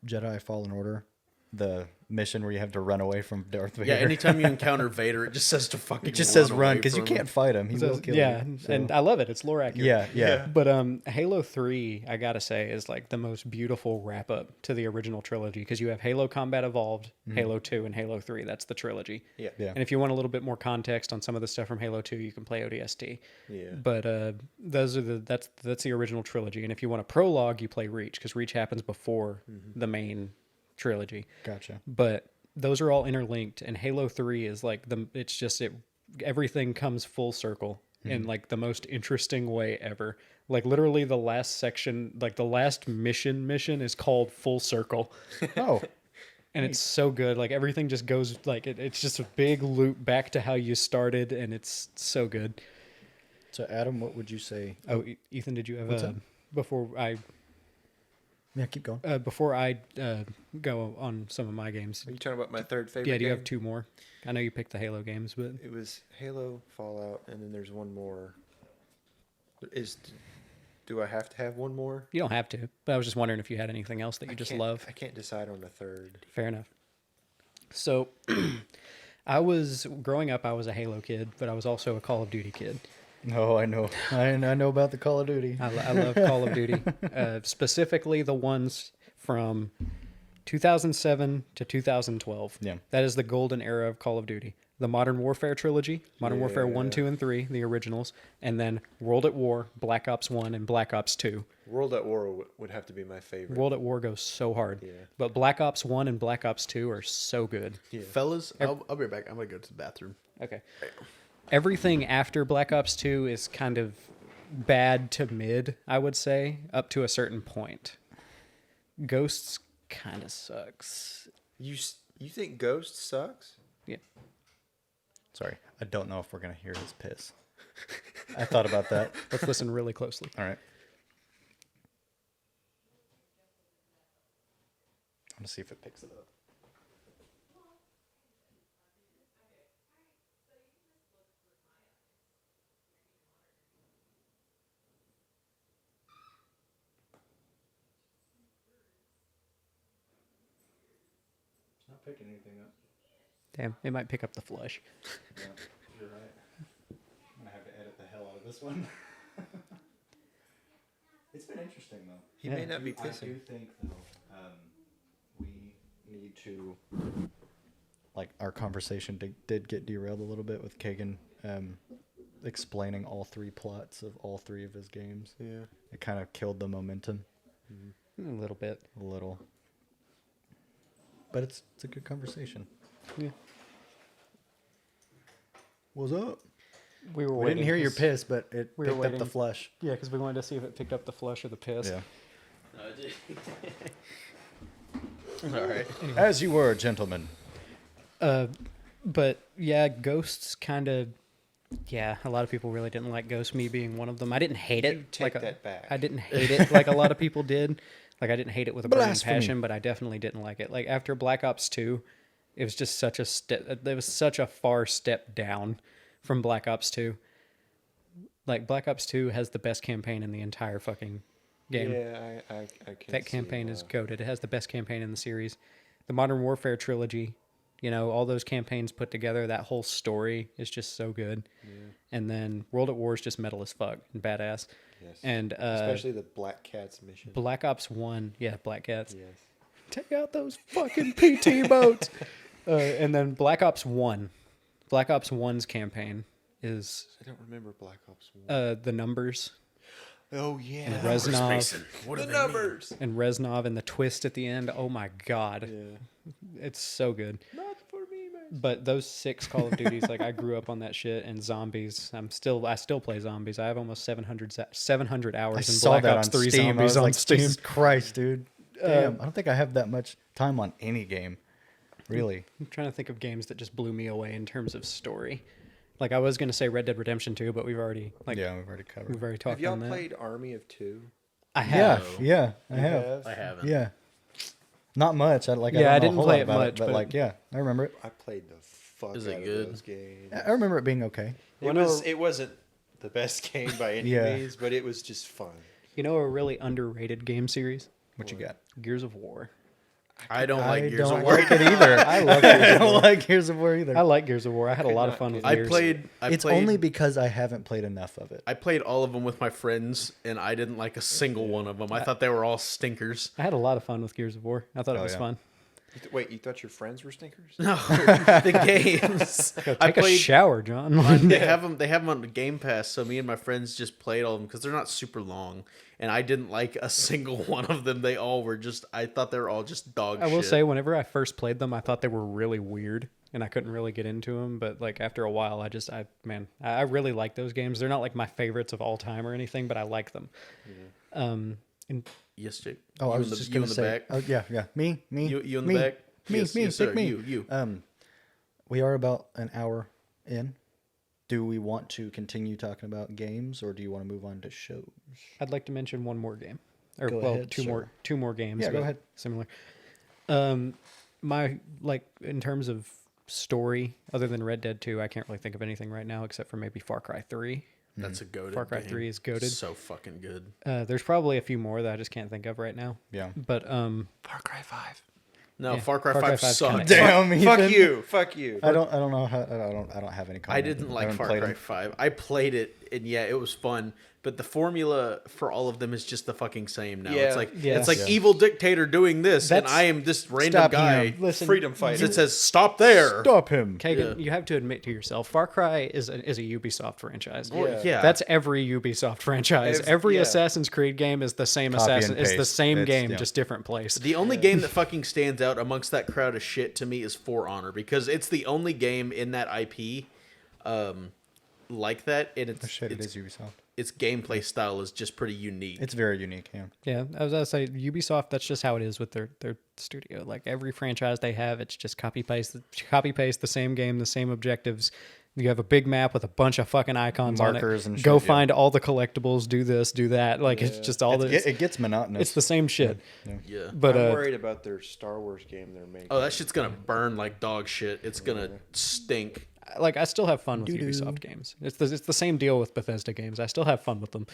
Jedi Fallen Order, the mission where you have to run away from Darth Vader. Yeah, anytime you encounter Vader, it just says to fucking it just says away run because you from him. can't fight him. He So, will kill yeah, you. So- and I love it. It's lore accurate. yeah. But Halo 3, I gotta say, is like the most beautiful wrap up to the original trilogy because you have Halo Combat Evolved, Halo 2, and Halo 3. That's the trilogy. Yeah. Yeah. And if you want a little bit more context on some of the stuff from Halo 2, you can play ODST. Yeah. But those are that's the original trilogy. And if you want a prologue, you play Reach because Reach happens before the main trilogy. Gotcha. But those are all interlinked, and Halo 3 is like everything comes full circle in like the most interesting way ever. Like literally the last section, like the last mission is called Full Circle. Oh, And it's so good. Like everything just goes like it's just a big loop back to how you started, and it's so good. so Adam, what would you say? Oh, Ethan, did you have What's that? before I Yeah, keep going. go on some of my games? Are you talking about my third favorite? Yeah, do you game? have 2 more? I know you picked the Halo games, but It was Halo, Fallout, and then there's one more. Do I have to have one more? you don't have to. But I was just wondering if you had anything else that you just love. I can't decide on a third. Fair enough. So, growing up, I was a Halo kid, but I was also a Call of Duty kid. No, I know. I know about the Call of Duty. I love Call of Duty, specifically the ones from 2007 to 2012. Yeah. That is the golden era of Call of Duty. The Modern Warfare trilogy, Modern Warfare 1, Yeah. 2, and 3, the originals, and then World at War, Black Ops 1, and Black Ops 2. World at War would have to be my favorite. World at War goes so hard. Yeah. But Black Ops 1 and Black Ops 2 are so good. Yeah. Fellas, I'll be right back. I'm going to go to the bathroom. Okay. Everything after Black Ops 2 is kind of bad to mid, I would say, up to a certain point. Ghosts kind of sucks. You think Ghost sucks? Yeah. Sorry, I don't know if we're gonna hear his piss. I thought about that. Let's listen really closely. All right. I'm gonna see if it picks it up. not picking anything up. Damn, it might pick up the flush. Yeah, you're right. I'm gonna have to edit the hell out of this one. It's been interesting though. He may not be I do pissing. think though, we need to, like, our conversation did get derailed a little bit with Kagan explaining all three plots of all three of his games. Yeah. It kind of killed the momentum A little bit. a little. But it's a good conversation. Yeah. What's up? We were We waiting didn't hear your 'cause- piss, but it we were picked up the waiting. flush. Yeah, because we wanted to see if it picked up the flush or the piss. Yeah. All right. As you were, gentlemen. But yeah, Ghosts kind of. Yeah, a lot of people really didn't like Ghost. Me being one of them. I didn't hate it. You take that back. I didn't hate it like a lot of people did. Like I didn't hate it with a burning Blasphemy. passion, but I definitely didn't like it. Like after Black Ops 2, it was just such a step. There was such a far step down from Black Ops 2. Like Black Ops 2 has the best campaign in the entire fucking game. Yeah, I can That see campaign is why. goated. It has the best campaign in the series. The Modern Warfare trilogy, you know, all those campaigns put together, that whole story is just so good. Yeah. And then World at War is just metal as fuck and badass. Yes. And Especially the Black Cats mission. Black Ops 1, yeah, Black Cats. Yes. Take out those fucking PT boats. And then Black Ops 1. Black Ops 1's campaign is I don't remember Black Ops 1. the numbers Oh yeah. and Reznov. What the do numbers. And Reznov and the twist at the end. Oh my god. Yeah. It's so good. Not for me, man. But those 6 Call of Duties, like I grew up on that shit. And zombies, I still play zombies. I have almost 700 hours I in saw Black that Ops on 3 Steam. I zombies was on like, Steam. Jesus Christ, dude. Damn, I don't think I have that much time on any game. Really. I'm trying to think of games that just blew me away in terms of story. Like I was gonna say Red Dead Redemption 2, but we've already Yeah, we've already covered. we've already Have talked y'all on that. played Army of Two? I Yeah, have. yeah, I You have. I haven't. Yeah. Not much. I Yeah, don't I know a didn't whole play lot it about much, but but- like, yeah, I remember it. I played the fuck Is out it of good? those games. I remember it being okay. It wasn't the best game by any Yeah. means, but it was just fun. You know a really underrated game series? What you got? Gears of War. I don't like I Gears don't of War. like it either. I love I Gears of don't War. like Gears of War either. I like Gears of War. I had a could lot of not fun get with I Gears. played. It's only because I haven't played enough of it. I played all of them with my friends, and I didn't like a single one of them. I thought they were all stinkers. I had a lot of fun with Gears of War. I thought it Oh, was yeah. fun. Wait, you thought your friends were stinkers? No, the games. Go I take a played. shower, John. They have them. They have them on Game Pass. So me and my friends just played all of them because they're not super long, and I didn't like a single one of them. They all were just. I thought they were all just dog I shit. will say, whenever I first played them, I thought they were really weird, and I couldn't really get into them. But like after a while, I really like those games. They're not like my favorites of all time or anything, but I like them. And Yes, Jake. Oh, you I was in the, just you gonna in the say. back. Oh, yeah. Me. You in the me, back. Me, yes, me, yes, pick sir. me. You. We are about an hour in. Do we want to continue talking about games, or do you want to move on to shows? I'd like to mention one more game, or Go well, ahead, two sir. more games. Yeah, go but ahead. Similar. My like in terms of story, other than Red Dead 2, I can't really think of anything right now except for maybe Far Cry 3. That's a goated Far Cry game. 3 is goated. So fucking good. There's probably a few more that I just can't think of right now. Yeah. But Far Cry 5. No, Yeah, Far Cry Far Cry 5 5's sucked. kinda- Damn, Fuck Ethan. you. Fuck you. I don't know how. I don't have any. I Comment. didn't like haven't Far played Cry them. 5. I played it, and yeah, it was fun. But the formula for all of them is just the fucking same now. Yeah. It's like Yeah. it's like Yeah. evil dictator doing this, and That's- I am this random Stop guy. him. listen, Freedom fighter. It says stop there. Stop him. Kagan, Yeah. you have to admit to yourself, Far Cry is a Ubisoft franchise. Well, yeah. That's every Ubisoft franchise. Every Yeah. Assassin's Creed game is the same Copy and It's the paste. same It's- game, yeah. just different place. The only game that fucking stands out amongst that crowd of shit to me is For Honor, because it's the only game in that IP like that, and Oh, shit, it it's is Ubisoft. its gameplay style is just pretty unique. It's very unique. Yeah. Yeah, I was gonna say Ubisoft. That's just how it is with their studio. Like every franchise they have, it's just copy paste the same game, the same objectives. You have a big map with a bunch of fucking icons Markers on it. and Go shit, yeah. find all the collectibles. Do this, do that. Like it's just all this. It gets monotonous. It's the same shit. yeah. But I'm worried about their Star Wars game they're making. Oh, that shit's gonna burn like dog shit. It's gonna stink. like I still have fun with Ubisoft games. It's the same deal with Bethesda games. I still have fun with them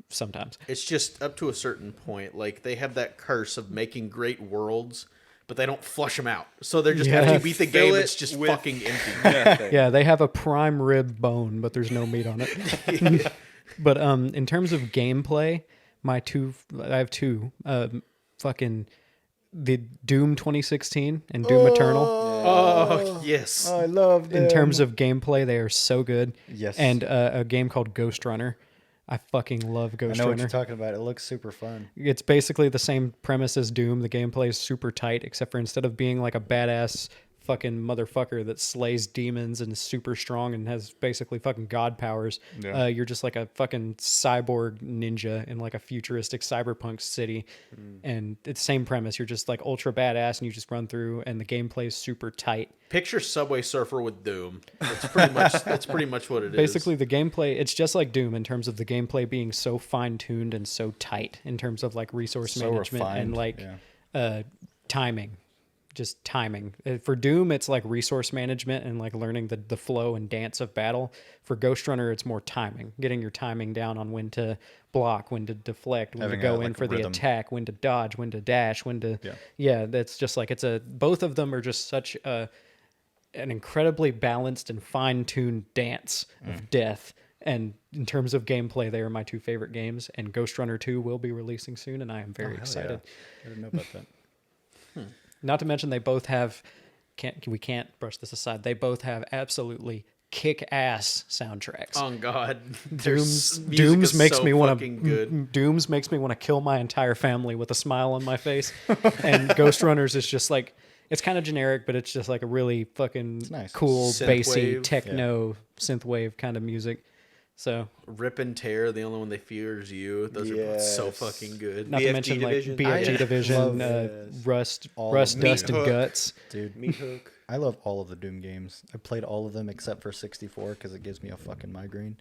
sometimes. It's just up to a certain point. Like they have that curse of making great worlds, but they don't flush them out. So they're just Yeah. after you beat the Fill game, it it's just with fucking empty. Nothing. Yeah, they have a prime rib bone, but there's no meat on it. But in terms of gameplay, I have two. Fucking the Doom 2016 and Doom Eternal. Oh yes. I love them. In terms of gameplay, they are so good. Yes. And a game called Ghost Runner. I fucking love I Ghost know what Runner. you're talking about. It looks super fun. It's basically the same premise as Doom. The gameplay is super tight, except for instead of being like a badass fucking motherfucker that slays demons and is super strong and has basically fucking god powers, Yeah. you're just like a fucking cyborg ninja in like a futuristic cyberpunk city. And it's the same premise. You're just like ultra badass and you just run through, and the gameplay is super tight. Picture Subway Surfer with Doom. That's pretty much what it is. Basically, the gameplay, it's just like Doom in terms of the gameplay being so fine-tuned and so tight in terms of like resource So management refined, and like yeah. timing. Just timing. For Doom, it's like resource management and like learning the flow and dance of battle. For Ghost Runner, it's more timing, getting your timing down on when to block, when to deflect, when Having to go like in a for the rhythm. attack, when to dodge, when to dash, when to Yeah. that's just like both of them are just such an incredibly balanced and fine-tuned dance of death. And in terms of gameplay, they are my two favorite games. And Ghost Runner 2 will be releasing soon, and I am very Hell excited. yeah. I didn't know about that. Not to mention, they both have. We can't brush this aside. They both have absolutely kick-ass soundtracks. Oh God, Dooms makes me want fucking to. good. Dooms makes me want to kill my entire family with a smile on my face. And Ghost Runners is just like, it's kind of generic, but it's just like a really fucking nice. cool, bassy Synthwave. techno synthwave kind of music. So Rip and Tear, the only one they fear is you. Those are both so Yes. fucking good. not to BFG mention Division. like BFG I Division, love Rust, all Rust, of Dust, them. and Meat Hook. Guts. Dude, Meat Hook. I love all of the Doom games. I played all of them except for 64 because it gives me a fucking migraine.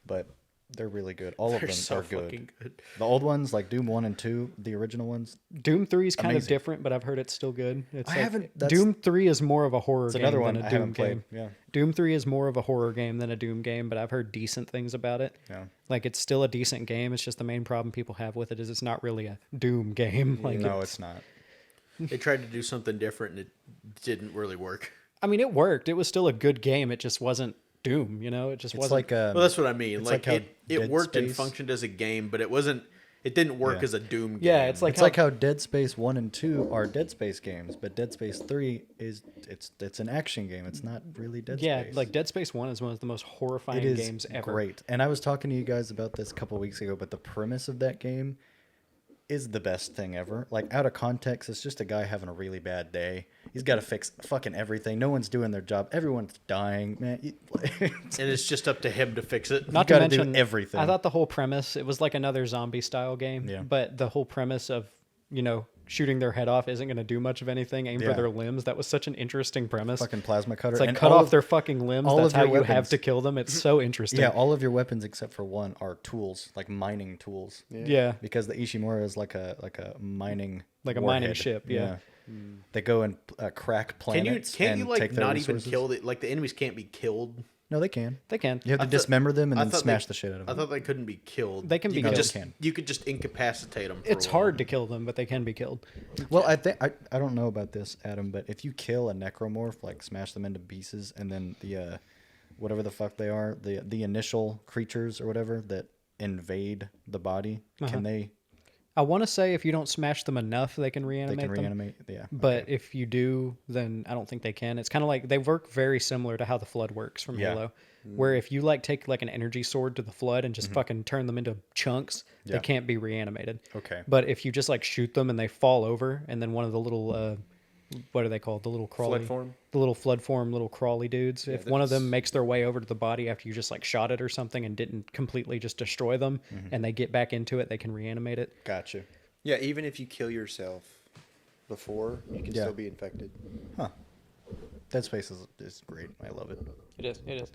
But they're really good. All of They're them so are good. fucking good. The old ones, like Doom 1 and 2, the original ones. Doom 3 is kind of Amazing. different, but I've heard it's still good. It's I like, haven't- that's- Doom 3 is more of a horror It's game another than one a I Doom haven't played. game. Yeah. Doom 3 is more of a horror game than a Doom game, but I've heard decent things about it. Yeah. Like, it's still a decent game. It's just the main problem people have with it is it's not really a Doom game. Like, No, it's not. They tried to do something different and it didn't really work. I mean, it worked. It was still a good game. It just wasn't Doom, you know? It just It's wasn't. like Well, that's what I mean. It's Like, like how it Dead worked and Space- functioned as a game, but it didn't work Yeah. as a Doom game. Yeah, it's It's like how Dead Space 1 and 2 are Dead Space games, but Dead Space 3 is it's an action game. It's not really Dead yeah, Space. like Dead Space 1 is one of the most horrifying it is games ever. great. And I was talking to you guys about this a couple weeks ago, but the premise of that game is the best thing ever. Like, out of context, it's just a guy having a really bad day. He's got to fix fucking everything. No one's doing their job. Everyone's dying, man. and it's just up to him to fix it. Not to gotta do mention everything. I thought the whole premise, it was like another zombie style game. Yeah. But the whole premise of, shooting their head off isn't going to do much of anything. Aim for Yeah. their limbs. That was such an interesting premise. fucking plasma cutter. It's like and cut all off of- their fucking limbs. all That's of how your you have weapons. to kill them. It's so interesting. Yeah, all of your weapons except for one are tools, like mining tools. Yeah. Because the Ishimura is like a mining Like a mining warhead. ship, yeah. They go and crack Can't you planets. can't and you like take their not even resources. kill the enemies can't be killed? No, they can. They can. You have to I thought- dismember them and I then thought smash they- the shit out of I them. thought they couldn't be killed. They can be You could killed. just They can. you could just incapacitate them. For It's a hard while. to kill them, but they can be killed. Well, I think I don't know about this, Adam, but if you kill a necromorph, like smash them into pieces, and then the whatever the fuck they are, the initial creatures or whatever that invade the body, can they I want to say if you don't smash them enough, they can reanimate they can them. reanimate? Yeah. But okay. if you do, then I don't think they can. It's kind of like they work very similar to how the Flood works from Yeah. Halo, where if you like take like an energy sword to the Flood and just fucking turn them into chunks, Yeah. they can't be reanimated. Okay. But if you just like shoot them and they fall over, and then one of the little what are they called? The little crawly, Flood form? the little flood form, little crawly dudes. If one of them that's- makes their way over to the body after you just like shot it or something and didn't completely just destroy them, and they get back into it, they can reanimate it. Gotcha. Yeah, even if you kill yourself before, you can Yeah. still be infected. Huh. Dead Space is great. I love it. It is. It is.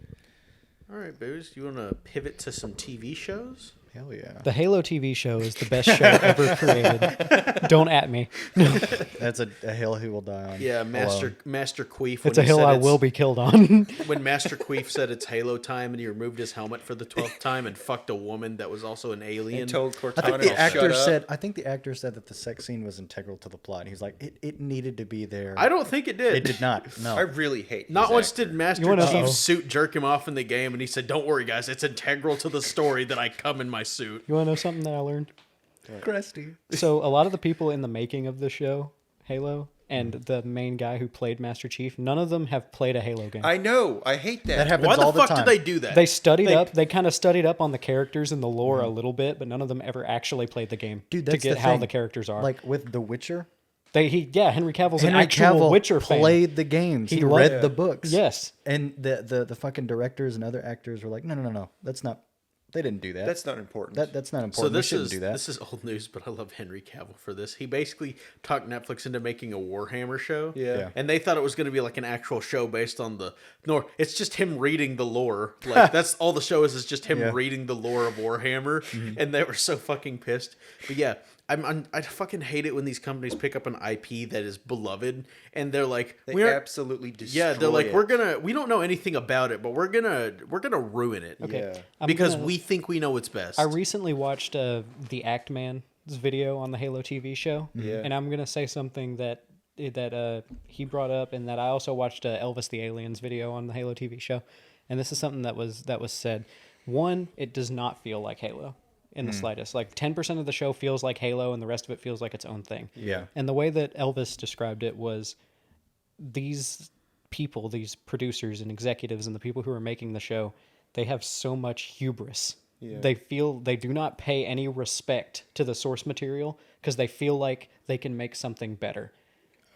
All right, booze. You want to pivot to some TV shows? Hell yeah. The Halo TV show is the best show ever created. Don't at me. That's a hill he will die on. Yeah, alone. Master Queef. It's a hill I will be killed on. When Master Queef said it's Halo time and he removed his helmet for the 12th time and fucked a woman that was also an alien. And told I Cortana think to the actor shut up. said. I think the actor said that the sex scene was integral to the plot. He's like, it needed to be there. I don't think it did. It did not. No. I really hate his Not once actor. did Master You wanna know- Chief's suit jerk him off in the game, and he said, "Don't worry, guys, it's integral to the story that I come in my suit." You want to know something that I learned? Crusty. So a lot of the people in the making of the show, Halo, and the main guy who played Master Chief, none of them have played a Halo game. I know. I hate that. That happens Why the all the fuck time. did they do that? They studied up. They kind of studied up on the characters and the lore a little bit, but none of them ever actually played the game Dude, to that's get the how thing. the characters are. Like with The Witcher, Henry Cavill's Henry an actual Cavill Witcher fan. played the games. He loved- read the books. Yes. And the fucking directors and other actors were like, no. That's not. They didn't do that. That's not important. That's not important. So We this shouldn't is do that. this is old news, but I love Henry Cavill for this. He basically talked Netflix into making a Warhammer show. Yeah. And they thought it was going to be like an actual show based on the it's just him reading the lore. Like that's all the show is just him Yeah. reading the lore of Warhammer, and they were so fucking pissed. But yeah, I fucking hate it when these companies pick up an IP that is beloved and they're like, They absolutely destroy yeah, they're like, it. we don't know anything about it, but we're gonna ruin it. Okay. Yeah. I'm Because gonna- we think we know what's best. I recently watched the Act Man's video on the Halo TV show, Yeah. and I'm gonna say something that he brought up, and that I also watched Elvis the Aliens video on the Halo TV show, and this is something that was said. One, it does not feel like Halo in the slightest. Like 10% of the show feels like Halo, and the rest of it feels like its own thing. Yeah. And the way that Elvis described it was these people, these producers and executives and the people who are making the show, they have so much hubris. Yeah. They feel they do not pay any respect to the source material because they feel like they can make something better.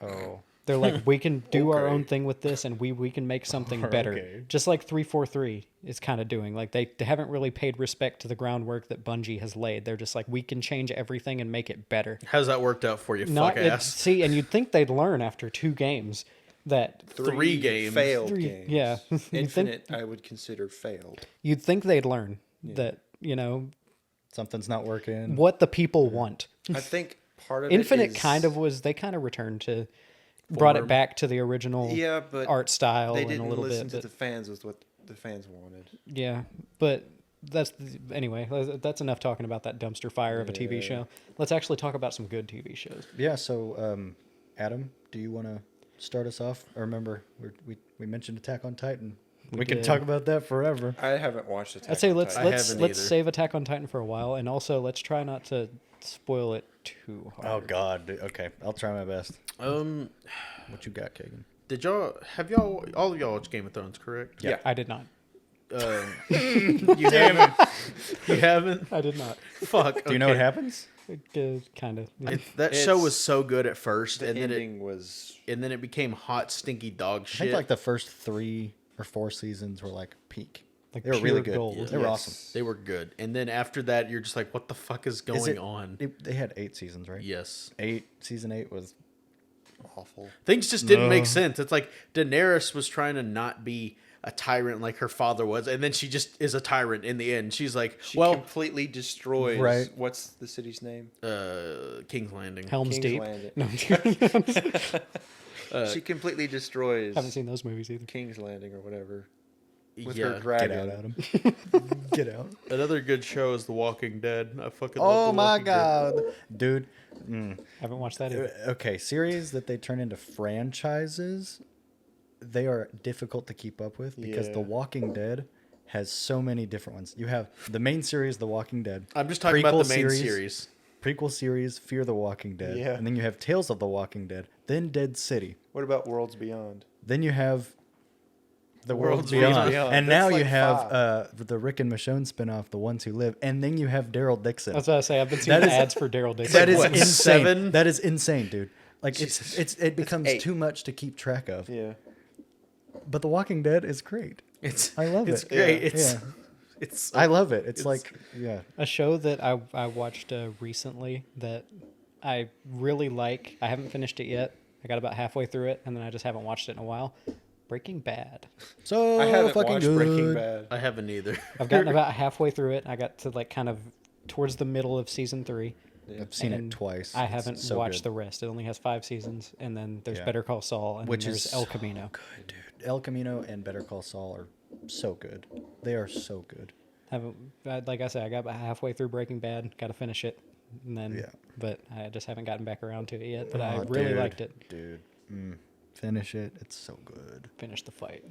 Oh. They're like, we can do our Okay. own thing with this, and we can make something better. Okay. Just like 343 is kind of doing. Like they haven't really paid respect to the groundwork that Bungie has laid. They're just like, we can change everything and make it better. How's that worked out for you, fuck ass? See, and you'd think they'd learn after 2 games that Three games. failed Three- games. yeah. You think- Infinite, I would consider failed. you'd think they'd learn that, you know, Something's not working. what the people want. I think part of Infinite it is, kind of was, they kind of returned to, brought it Form. back to the original Yeah, but art style they and a didn't little listen bit. to But, the fans with what the fans wanted. yeah, but anyway, that's enough talking about that dumpster fire of a TV show. Let's actually talk about some good TV shows. Yeah. So, Adam, do you want to start us off? I remember we mentioned Attack on Titan. We can did. talk about that forever. I haven't watched Attack I'd say on let's Titan. let's haven't let's either. save Attack on Titan for a while, and also let's try not to spoil it too hard. Oh God. Okay, I'll try my best. What you got, Kagan? Did all of y'all watch Game of Thrones, correct? Yeah. I did not. You haven't? You haven't? I did not. Fuck. Do you know what happens? Kind of. That show was so good at first, The and then ending was it became hot, stinky dog I shit. think like the first 3 or 4 seasons were like peak. Like They were really pure good. gold. They were Yes. awesome. They were good, and then after that, you're just like, what the fuck is going Is it- on? They had 8 seasons, right? Yes, Season 8 was awful. things just didn't make sense. It's like Daenerys was trying to not be a tyrant like her father was, and then she just is a tyrant in the end. She's like, She well, completely destroys. Right. What's the city's name? King's Landing. Helm's King's Deep. Landing. No, I'm kidding. She completely destroys haven't seen those movies either. King's Landing or whatever with Yeah. her get dragon. out, Adam. Get out. Another good show is The Walking Dead. I fucking Oh love The my Walking Dead. God, dude. Haven't watched that either. Okay, series that they turn into franchises, they are difficult to keep up with because Yeah. The Walking Dead has so many different ones. You have the main series, The Walking Dead. I'm just talking about prequel the main series. Prequel series, Fear the Walking Dead. Yeah. And then you have Tales of the Walking Dead. Then Dead City. What about Worlds Beyond? Then you have The Worlds Worlds Beyond. Beyond. And That's now you like have 5. the Rick and Michonne spinoff, The Ones Who Live. And then you have Daryl Dixon. That's what I say. I've been seeing That is- ads for Daryl Dixon. That is what, insane. 7? That is insane, dude. Like Jesus. it becomes 8. too much to keep track of. Yeah. But The Walking Dead is great. I love It's it. great. Yeah. It's Yeah. it's I love it. It's like A show that I watched recently that I really like. I haven't finished it yet. I got about halfway through it, and then I just haven't watched it in a while. Breaking Bad. so I haven't fucking watched good. Breaking Bad. I haven't either. I've gotten about halfway through it. I got to like kind of towards the middle of season 3. I've seen it And twice. I It's haven't so watched good. the rest. It only has 5 seasons, and then there's Yeah. Better Call Saul, and Which then there's is El so Camino. good, dude. El Camino and Better Call Saul are so good. They are so good. Like I said, I got about halfway through Breaking Bad. Got to finish it, and then. Yeah. But I just haven't gotten back around to it yet. But I Oh, really dude, liked it. dude. Finish it. It's so good. Finish the fight.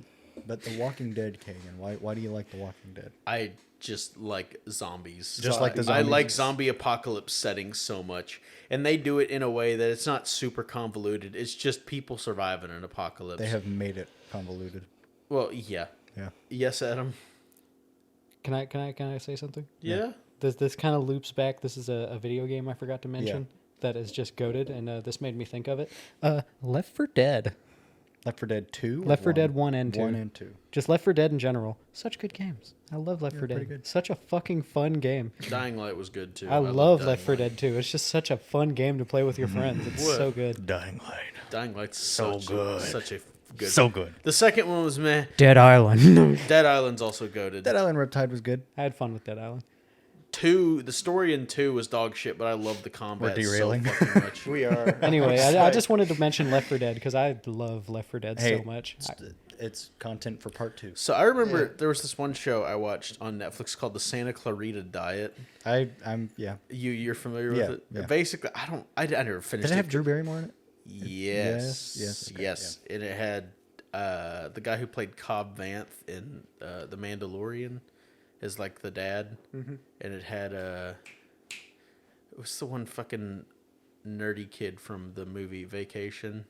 But The Walking Dead, Kagan. Why do you like The Walking Dead? I just like zombies. Just like the I zombies? like zombie apocalypse settings so much, and they do it in a way that it's not super convoluted. It's just people surviving an apocalypse. They have made it convoluted. Well, yeah. Yeah. Yes, Adam. Can I say something? Yeah. This kind of loops back. This is a video game I forgot to mention that is just goated, and this made me think of it. Left 4 Dead. Left 4 Dead 2? Left 4 Dead 1 and 2. 1 and 2. Just Left 4 Dead in general. Such good games. I love Left 4 pretty Dead. good. Such a fucking fun game. Dying Light was good too. I love Dying Left 4 Light. Dead 2. It's just such a fun game to play with your friends. It's What? so good. Dying Light. Dying Light's So good. Such a good. So good. The second one was meh. Dead Island. Dead Island's also goated. Dead Island Riptide was good. I had fun with Dead Island. 2, the story in 2 was dog shit, but I love the combat derailing. so fucking much. We are. Anyway, I just wanted to mention Left 4 Dead because I love Left 4 Dead Hey, so much. It's content for part 2. So I remember there was this one show I watched on Netflix called the Santa Clarita Diet. I'm yeah. You're familiar Yeah, with it? yeah. Basically, I never finished Did it it. have Drew Barrymore in it? Yes. Yes, okay, Yes. And it had the guy who played Cobb Vanth in The Mandalorian is like the dad. Mm-hmm. And it had it was the one fucking nerdy kid from the movie Vacation.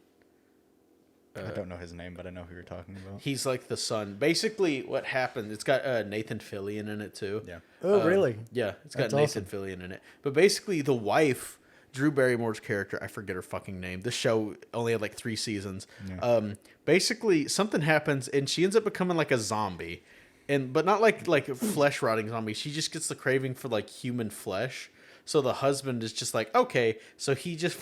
I don't know his name, but I know who you're talking about. He's like the son. Basically, what happened? It's got Nathan Fillion in it too. Yeah. Oh, really? Yeah, it's got That's Nathan Fillion in it. But basically, the wife, Drew Barrymore's character, I forget her fucking name. This show only had like 3 seasons. Yeah. Basically, something happens, and she ends up becoming like a zombie, but not like flesh rotting zombie. She just gets the craving for like human flesh. So the husband is just like, okay, so he just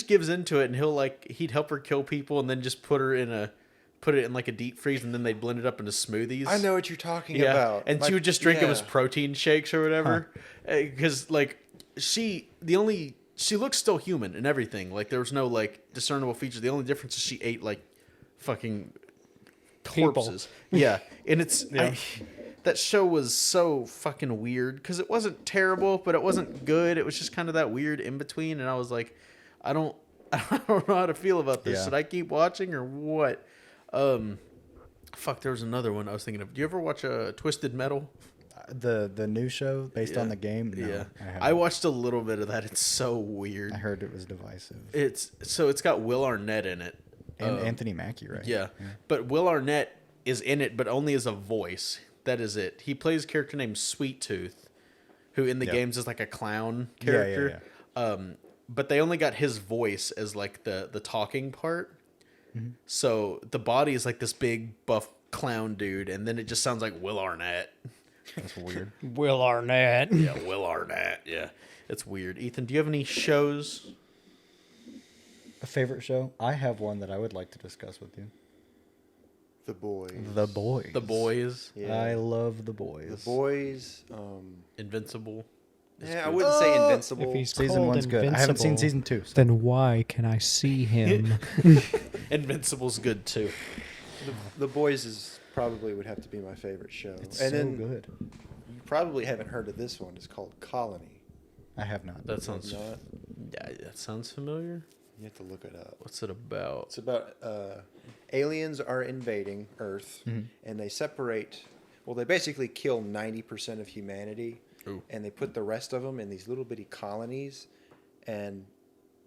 gives into it, and he'd help her kill people, and then just put it in like a deep freeze, and then they'd blend it up into smoothies. I know what you're talking Yeah, about. and she would just drink them as protein shakes or whatever, because like she looks still human and everything. Like there was no like discernible features. The only difference is she ate like fucking corpses. Yeah, and that show was so fucking weird because it wasn't terrible, but it wasn't good. It was just kind of that weird in between, and I was like, I don't know how to feel about this. Yeah. Should I keep watching or what? Fuck, there was another one I was thinking of. Do you ever watch Twisted Metal? The new show based on Yeah. the game? No, Yeah, haven't. I watched a little bit of that. It's so weird. I heard it was divisive. It's got Will Arnett in it. And Anthony Mackie, right? Yeah. But Will Arnett is in it, but only as a voice. That is it. He plays a character named Sweet Tooth, who in the games is like a clown character. But they only got his voice as like the talking part. Mm-hmm. So the body is like this big buff clown dude, and then it just sounds like Will Arnett. That's weird. Will Arnett. Yeah, Will Arnett. Yeah, it's weird. Ethan, do you have any shows? A favorite show? I have one that I would like to discuss with you. The Boys. The Boys. The Boys, Yeah. I love The Boys. The Boys. Invincible. Yeah, I wouldn't say Invincible. If he's Season called 1's good. I haven't seen Invincible, season 2. So. Then why can I see him? Invincible's good too. The Boys is probably would have to be my favorite show. It's and so then good. you probably haven't heard of this one. It's called Colony. I have not. That sounds. Not, Yeah, that sounds familiar. you have to look it up. What's it about? It's about aliens are invading Earth, and they separate. Well, they basically kill 90% of humanity, Ooh. and they put the rest of them in these little bitty colonies, and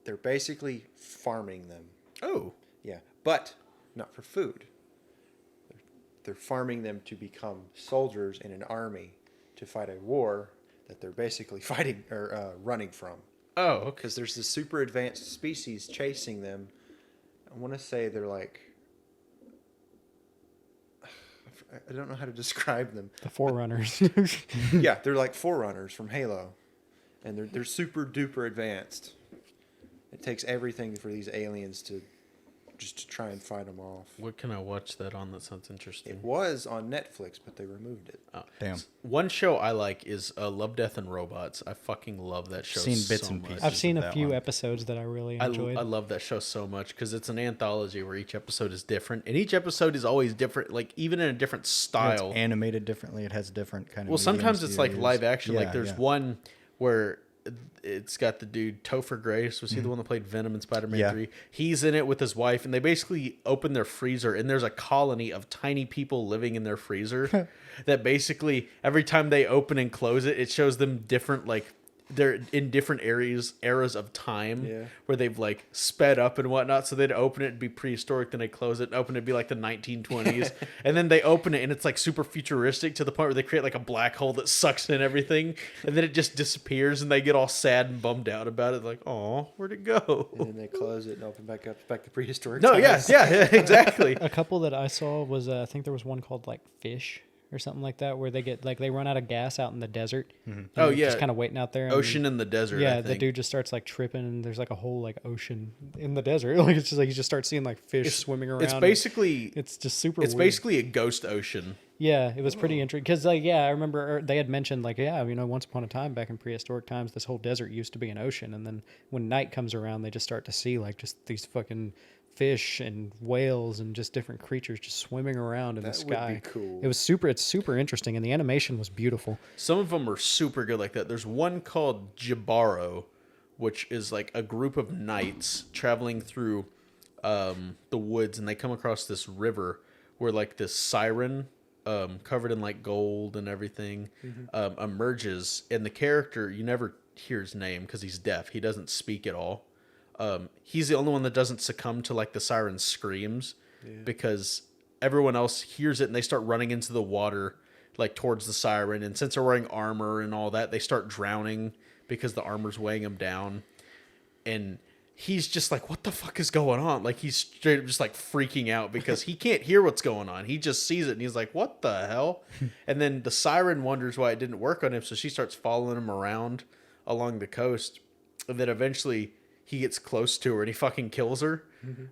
they're basically farming them. Oh, Yeah, but not for food. They're farming them to become soldiers in an army to fight a war that they're basically fighting or running from. oh, okay. Because there's this super advanced species chasing them. I want to say they're like, I don't know how to describe them. The Forerunners. Yeah, they're like forerunners from Halo, and they're super duper advanced. It takes everything for these aliens to just to try and fight them off. What can I watch that on? That sounds interesting. It was on Netflix, but they removed it. Oh. Damn. One show I like is Love, Death, and Robots. I fucking love that show. Seen bits so and much. pieces. I've seen a that few one. episodes that I really I enjoyed. love that show so much because it's an anthology where each episode is different, and each episode is always different, like even in a different Yeah, style. it's animated differently. It has different kind of. Well, sometimes mediums it's to like use. live action. Like Yeah, there's yeah. one where it's got the dude Topher Grace. Was he the one that played Venom in Spider-Man Yeah. 3? He's in it with his wife, and they basically open their freezer, and there's a colony of tiny people living in their freezer that basically every time they open and close it, it shows them different, like, they're in different eras of time Yeah. where they've like sped up and whatnot. So they'd open it and be prehistoric, then they close it and open it and be like the 1920s, and then they open it and it's like super futuristic to the point where they create like a black hole that sucks in everything, and then it just disappears and they get all sad and bummed out about it, like, oh, where'd it go? And then they close it and open back up, back to prehistoric No, yeah, times. yeah, exactly. A couple that I saw was I think there was one called like Fish or something like that, where they get like they run out of gas out in the desert. And Oh, they're yeah. just kind of waiting out there. And Ocean in the desert. yeah, I the think. dude just starts like tripping, and there's like a whole like ocean in the desert. Like it's just like you just start seeing like fish swimming around. It's and basically it's just super. it's weird. basically a ghost ocean. Yeah, it was pretty interesting because, like, yeah, I remember they had mentioned, like, yeah, you know, once upon a time back in prehistoric times, this whole desert used to be an ocean, and then when night comes around, they just start to see like just these fucking fish and whales and just different creatures just swimming around in That the would be sky. cool. It's super interesting, and the animation was beautiful. Some of them are super good like that. There's one called Jabaro, which is like a group of knights traveling through the woods, and they come across this river where like this siren covered in like gold and everything emerges, and the character, you never hear his name because he's deaf. He doesn't speak at all. He's the only one that doesn't succumb to like the siren screams because everyone else hears it and they start running into the water like towards the siren, and since they're wearing armor and all that, they start drowning because the armor's weighing them down. And he's just like, what the fuck is going on? Like, he's straight up just like freaking out because he can't hear what's going on. He just sees it and he's like, what the hell? And then the siren wonders why it didn't work on him, so she starts following him around along the coast. And then eventually he gets close to her and he fucking kills her.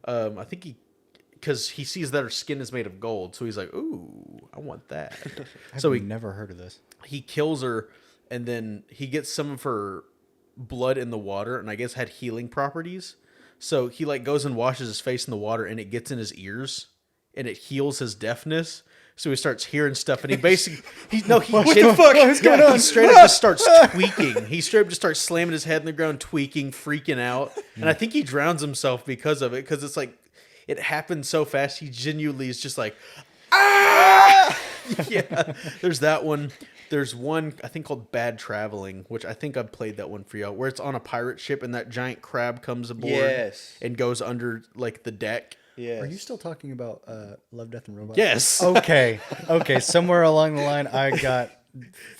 I think because he sees that her skin is made of gold, so he's like, ooh, I want that. So I've never heard of this. he kills her, and then he gets some of her blood in the water, and I guess had healing properties. So he like goes and washes his face in the water, and it gets in his ears, and it heals his deafness. So he starts hearing stuff, and he basically he straight up just starts tweaking. He straight up just starts slamming his head in the ground, tweaking, freaking out, and I think he drowns himself because of it. Because it's like it happened so fast, he genuinely is just like, ah! Yeah. There's that one. There's one I think called Bad Traveling, which I think I've played that one for y'all, where it's on a pirate ship and that giant crab comes aboard Yes. and goes under like the deck. Yes. Are you still talking about Love, Death, and Robots? Yes. Okay. Somewhere along the line, I got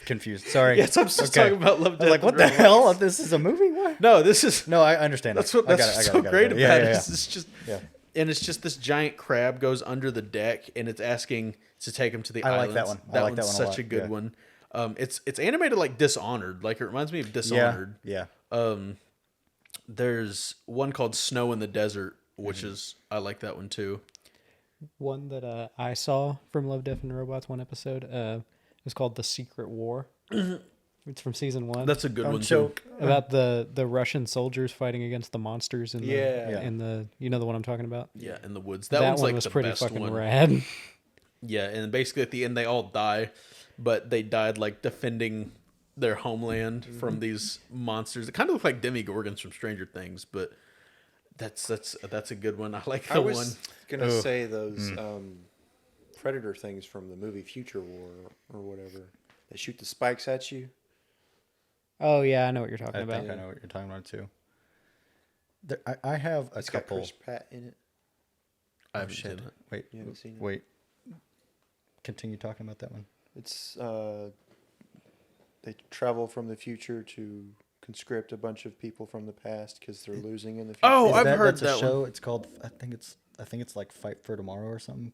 confused. Sorry. Yes, I'm still talking about Love, I Death, was like, what and the Robots. hell? This is a movie? What? No, this is No, I understand. that's it. what I that's got it, I got so it, I got great it. about it. Yeah. It's just Yeah. and it's just this giant crab goes under the deck and it's asking to take him to the I like islands. that one. I That like that one's one a such a lot, good yeah. one. It's animated like Dishonored. Like it reminds me of Dishonored. Yeah. There's one called Snow in the Desert, which is I like that one too. One that I saw from Love, Death, and Robots, one episode, was called The Secret War. It's from season 1. That's a good Don't one choke. too. about the Russian soldiers fighting against the monsters in the, Yeah. in the, you know the one I'm talking about? Yeah, in the woods. That one's one like was the pretty best fucking one. rad. Yeah, and basically at the end they all die, but they died like defending their homeland from these monsters. It kind of look like demigorgons from Stranger Things, but that's a good one. I like the I was one. gonna Ugh. say those predator things from the movie Future War or whatever. They shoot the spikes at you. Oh yeah, I know what you're talking I about. think I know what you're talking about too. I have a It's got couple. Chris Pratt in it. I haven't Shit. seen it. Wait. You haven't seen it? Wait. Continue talking about that one. It's they travel from the future to conscript a bunch of people from the past because they're losing in the future. Oh, Is I've heard that's a that show. one. It's called. I think it's like Fight for Tomorrow or something.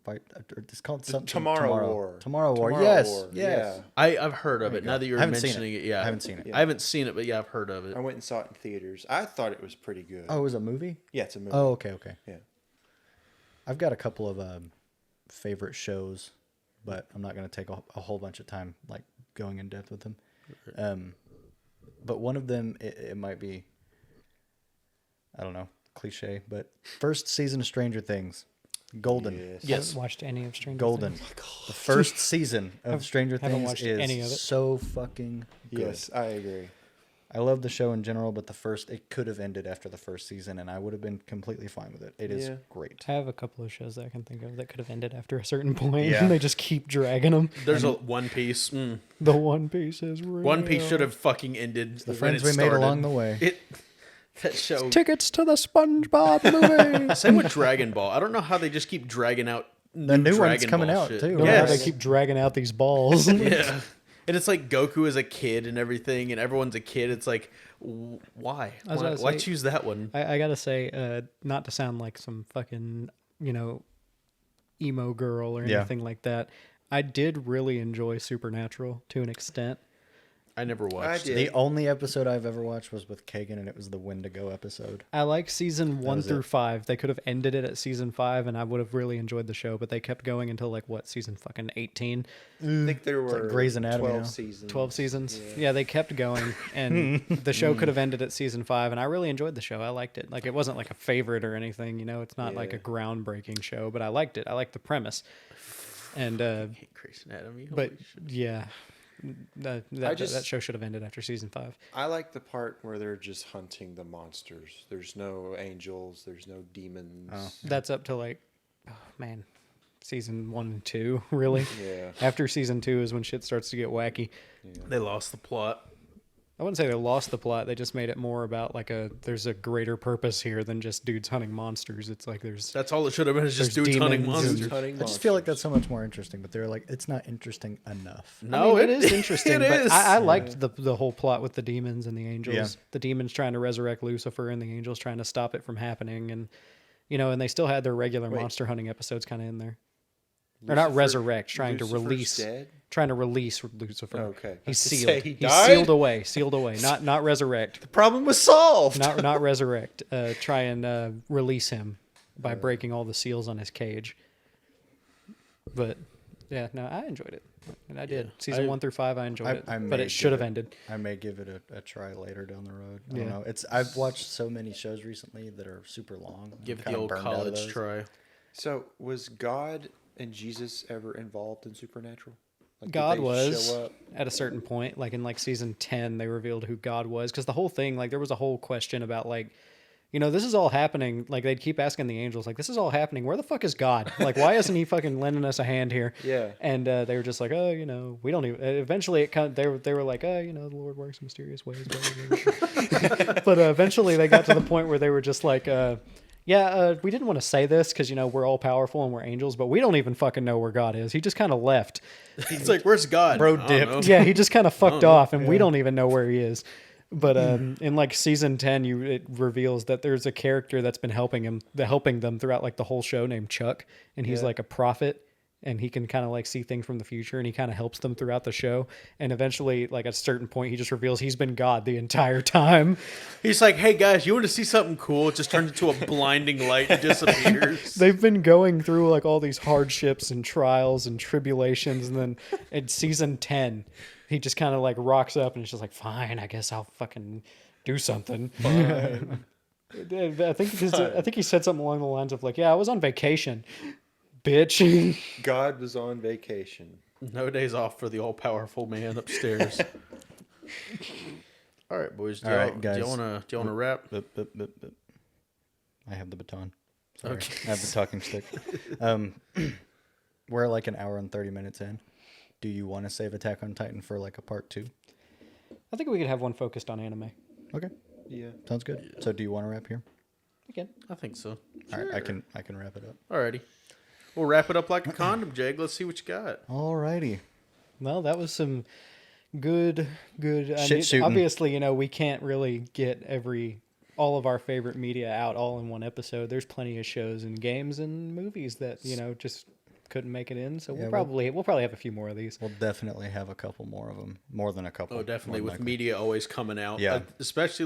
It's called something. Tomorrow War. Tomorrow War. Tomorrow yes. War, Yes. yeah. I've heard of There it. you Now go. that you're I haven't seen mentioning it. yeah. I haven't seen it. I haven't seen it, but yeah, I've heard of it. I went and saw it in theaters. I thought it was pretty good. Oh, it was a movie. Yeah, it's a movie. Oh, okay. Yeah. I've got a couple of favorite shows, but I'm not going to take a whole bunch of time like going in depth with them. But one of them, it might be, I don't know, cliche, but first season of Stranger Things, Golden. I haven't watched any of Stranger Golden. Things. The first season of Stranger haven't Things watched is any of it. so fucking good. Yes, I agree. I love the show in general, but it could have ended after the first season, and I would have been completely fine with it. It is great. I have a couple of shows that I can think of that could have ended after a certain point, Yeah. and they just keep dragging them. There's a One Piece. The One Piece is real. One Piece should have fucking ended. The friends we made along the way. That show. Tickets to the SpongeBob movie. Same with Dragon Ball. I don't know how they just keep dragging out The new one's Dragon coming Ball out, shit. too. How Yes. they keep dragging out these balls. Yeah. And it's like Goku is a kid and everything, and everyone's a kid. It's like, why? I was about to Why say- choose that one? I gotta say, not to sound like some fucking, emo girl or Yeah. anything like that, I did really enjoy Supernatural to an extent. I never watched did. it. The only episode I've ever watched was with Kagan, and it was the Wendigo episode. I like season 1 was through it. 5. They could have ended it at season 5, and I would have really enjoyed the show, but they kept going until season fucking 18. I think there like were Grey's Anatomy 12 now. seasons. 12 seasons. Yeah, they kept going, and the show could have ended at season 5, and I really enjoyed the show. I liked it. Like, it wasn't like a favorite or anything, it's not like a Yeah. groundbreaking show, but I liked it. I liked the premise. And, I hate Grey's Anatomy. but Holy shit. yeah, that just- show should have ended after season 5. I like the part where they're just hunting the monsters. There's no angels. There's no demons. Oh. That's up to season 1 and 2, really. Yeah. After season 2 is when shit starts to get wacky. They lost the plot. I wouldn't say they lost the plot. They just made it more about there's a greater purpose here than just dudes hunting monsters. It's like That's all it should have been. Is just There's dudes hunting demons and- monsters. Hunting I just feel like that's so much more interesting, but they're like, it's not interesting enough. No, it is interesting. It but is. I liked the whole plot with the demons and the angels. Yeah. The demons trying to resurrect Lucifer and the angels trying to stop it from happening. And and they still had their regular Wait. monster hunting episodes kind of in there. Or not resurrect, trying to release. Dead? Trying to release Lucifer. Okay. I He's was gonna sealed. say he He's died? sealed away. Not resurrect. The problem was solved. Not resurrect. Try and release him by breaking all the seals on his cage. But yeah, no, I enjoyed it, and I did. Season 1 through 5, I enjoyed it, I but may it should have give it- ended. I may give it a try later down the road. I Yeah. don't know. I've watched so many shows recently that are super long. I'm Give it the kinda old burned out of college those. try. So, was God and Jesus ever involved in Supernatural? Like, did God they was show up? at a certain point, like in season 10, they revealed who God was, because the whole thing, there was a whole question about this is all happening. Like they'd keep asking the angels, this is all happening. Where the fuck is God? Like, why isn't he fucking lending us a hand here? Yeah. And they were just like, oh, we don't even. Eventually, they were like, oh, the Lord works in mysterious ways. Blah, blah, blah. But eventually, they got to the point where they were just like, we didn't want to say this because we're all powerful and we're angels, but we don't even fucking know where God is. He just kind of left. It's like, where's God? Bro I don't dipped. know. Yeah, he just kind of fucked off, and we don't even know where he is. But in season 10, it reveals that there's a character that's been helping them throughout the whole show named Chuck, and he's Yeah. like a prophet, and he can kind of see things from the future, and he kind of helps them throughout the show. And eventually, at a certain point, he just reveals he's been God the entire time. He's like, hey guys, you want to see something cool? It just turns into a blinding light and disappears. They've been going through all these hardships and trials and tribulations, and then in season 10, he just kind of rocks up and it's just like, fine, I guess I'll fucking do something. Fine. I think he said something along the lines of I was on vacation, bitch. God was on vacation. No days off for the all-powerful man upstairs. All right, boys. All right, guys. Do you wanna wrap? I have the baton. Sorry. Okay. I have the talking stick. We're an hour and 30 minutes in. Do you want to save Attack on Titan for a part 2? I think we could have one focused on anime. Okay, Yeah. sounds good. So do you want to wrap here? Again. I think so. All right, I can wrap it up. Alrighty. We'll wrap it up like a condom, Jag. Let's see what you got. Alrighty. Well, that was some good. Shit shooting. Obviously, we can't really get all of our favorite media out all in one episode. There's plenty of shows and games and movies that just couldn't make it in. So Yeah, we'll probably have a few more of these. We'll definitely have a couple more of them. More than a couple. Oh, definitely. more With than media always coming out. Yeah. Especially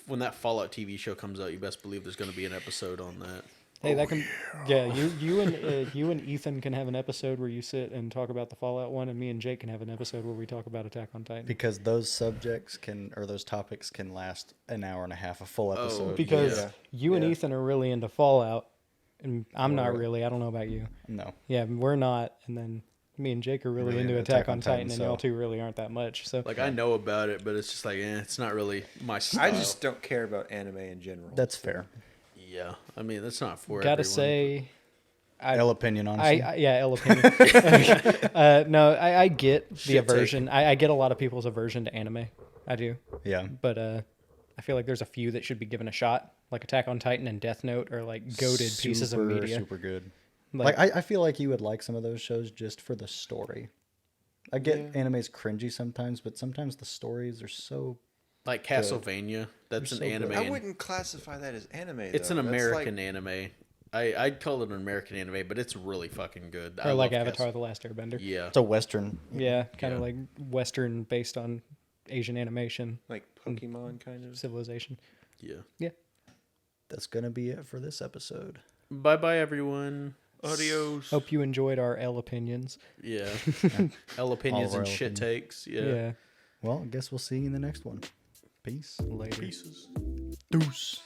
when that Fallout TV show comes out, you best believe there's going to be an episode on that. Hey, that can, you and Ethan can have an episode where you sit and talk about the Fallout one, and me and Jake can have an episode where we talk about Attack on Titan. Because those those topics can last an hour and a half, a full episode. Because Yeah. you and Yeah. Ethan are really into Fallout, and I'm not Right. really. I don't know about you. No. Yeah, we're not. And then me and Jake are really Really into into Attack on Titan, and so- y'all two really aren't that much. So Like I know about it, but it's just like, it's not really my style. I just don't care about anime in general. That's fair. yeah. I mean, that's not for gotta everyone. say, L opinion, honestly. L opinion. No, I get the Shit aversion. I get a lot of people's aversion to anime. I do, yeah. but I feel like there's a few that should be given a shot. Like Attack on Titan and Death Note are like goated pieces of media. Super good. Like- Like I feel like you would like some of those shows just for the story. I get anime's cringy sometimes, but sometimes the stories are so. Like Castlevania, that's an so good. anime. I wouldn't classify that as anime. It's though. an That's American like- anime. I'd call it an American anime, but it's really fucking good. Or like love Avatar: The Last Airbender. Yeah. It's a Western. Yeah, kind of Yeah. like Western based on Asian animation, like Pokemon kind of. civilization. Yeah. Yeah. That's gonna be it for this episode. Bye bye, everyone. Adios. Hope you enjoyed our L opinions. Yeah. L opinions All of and our shit opinions. takes. Yeah. Yeah. Well, I guess we'll see you in the next one. Peace. Later. Pieces. Deuce.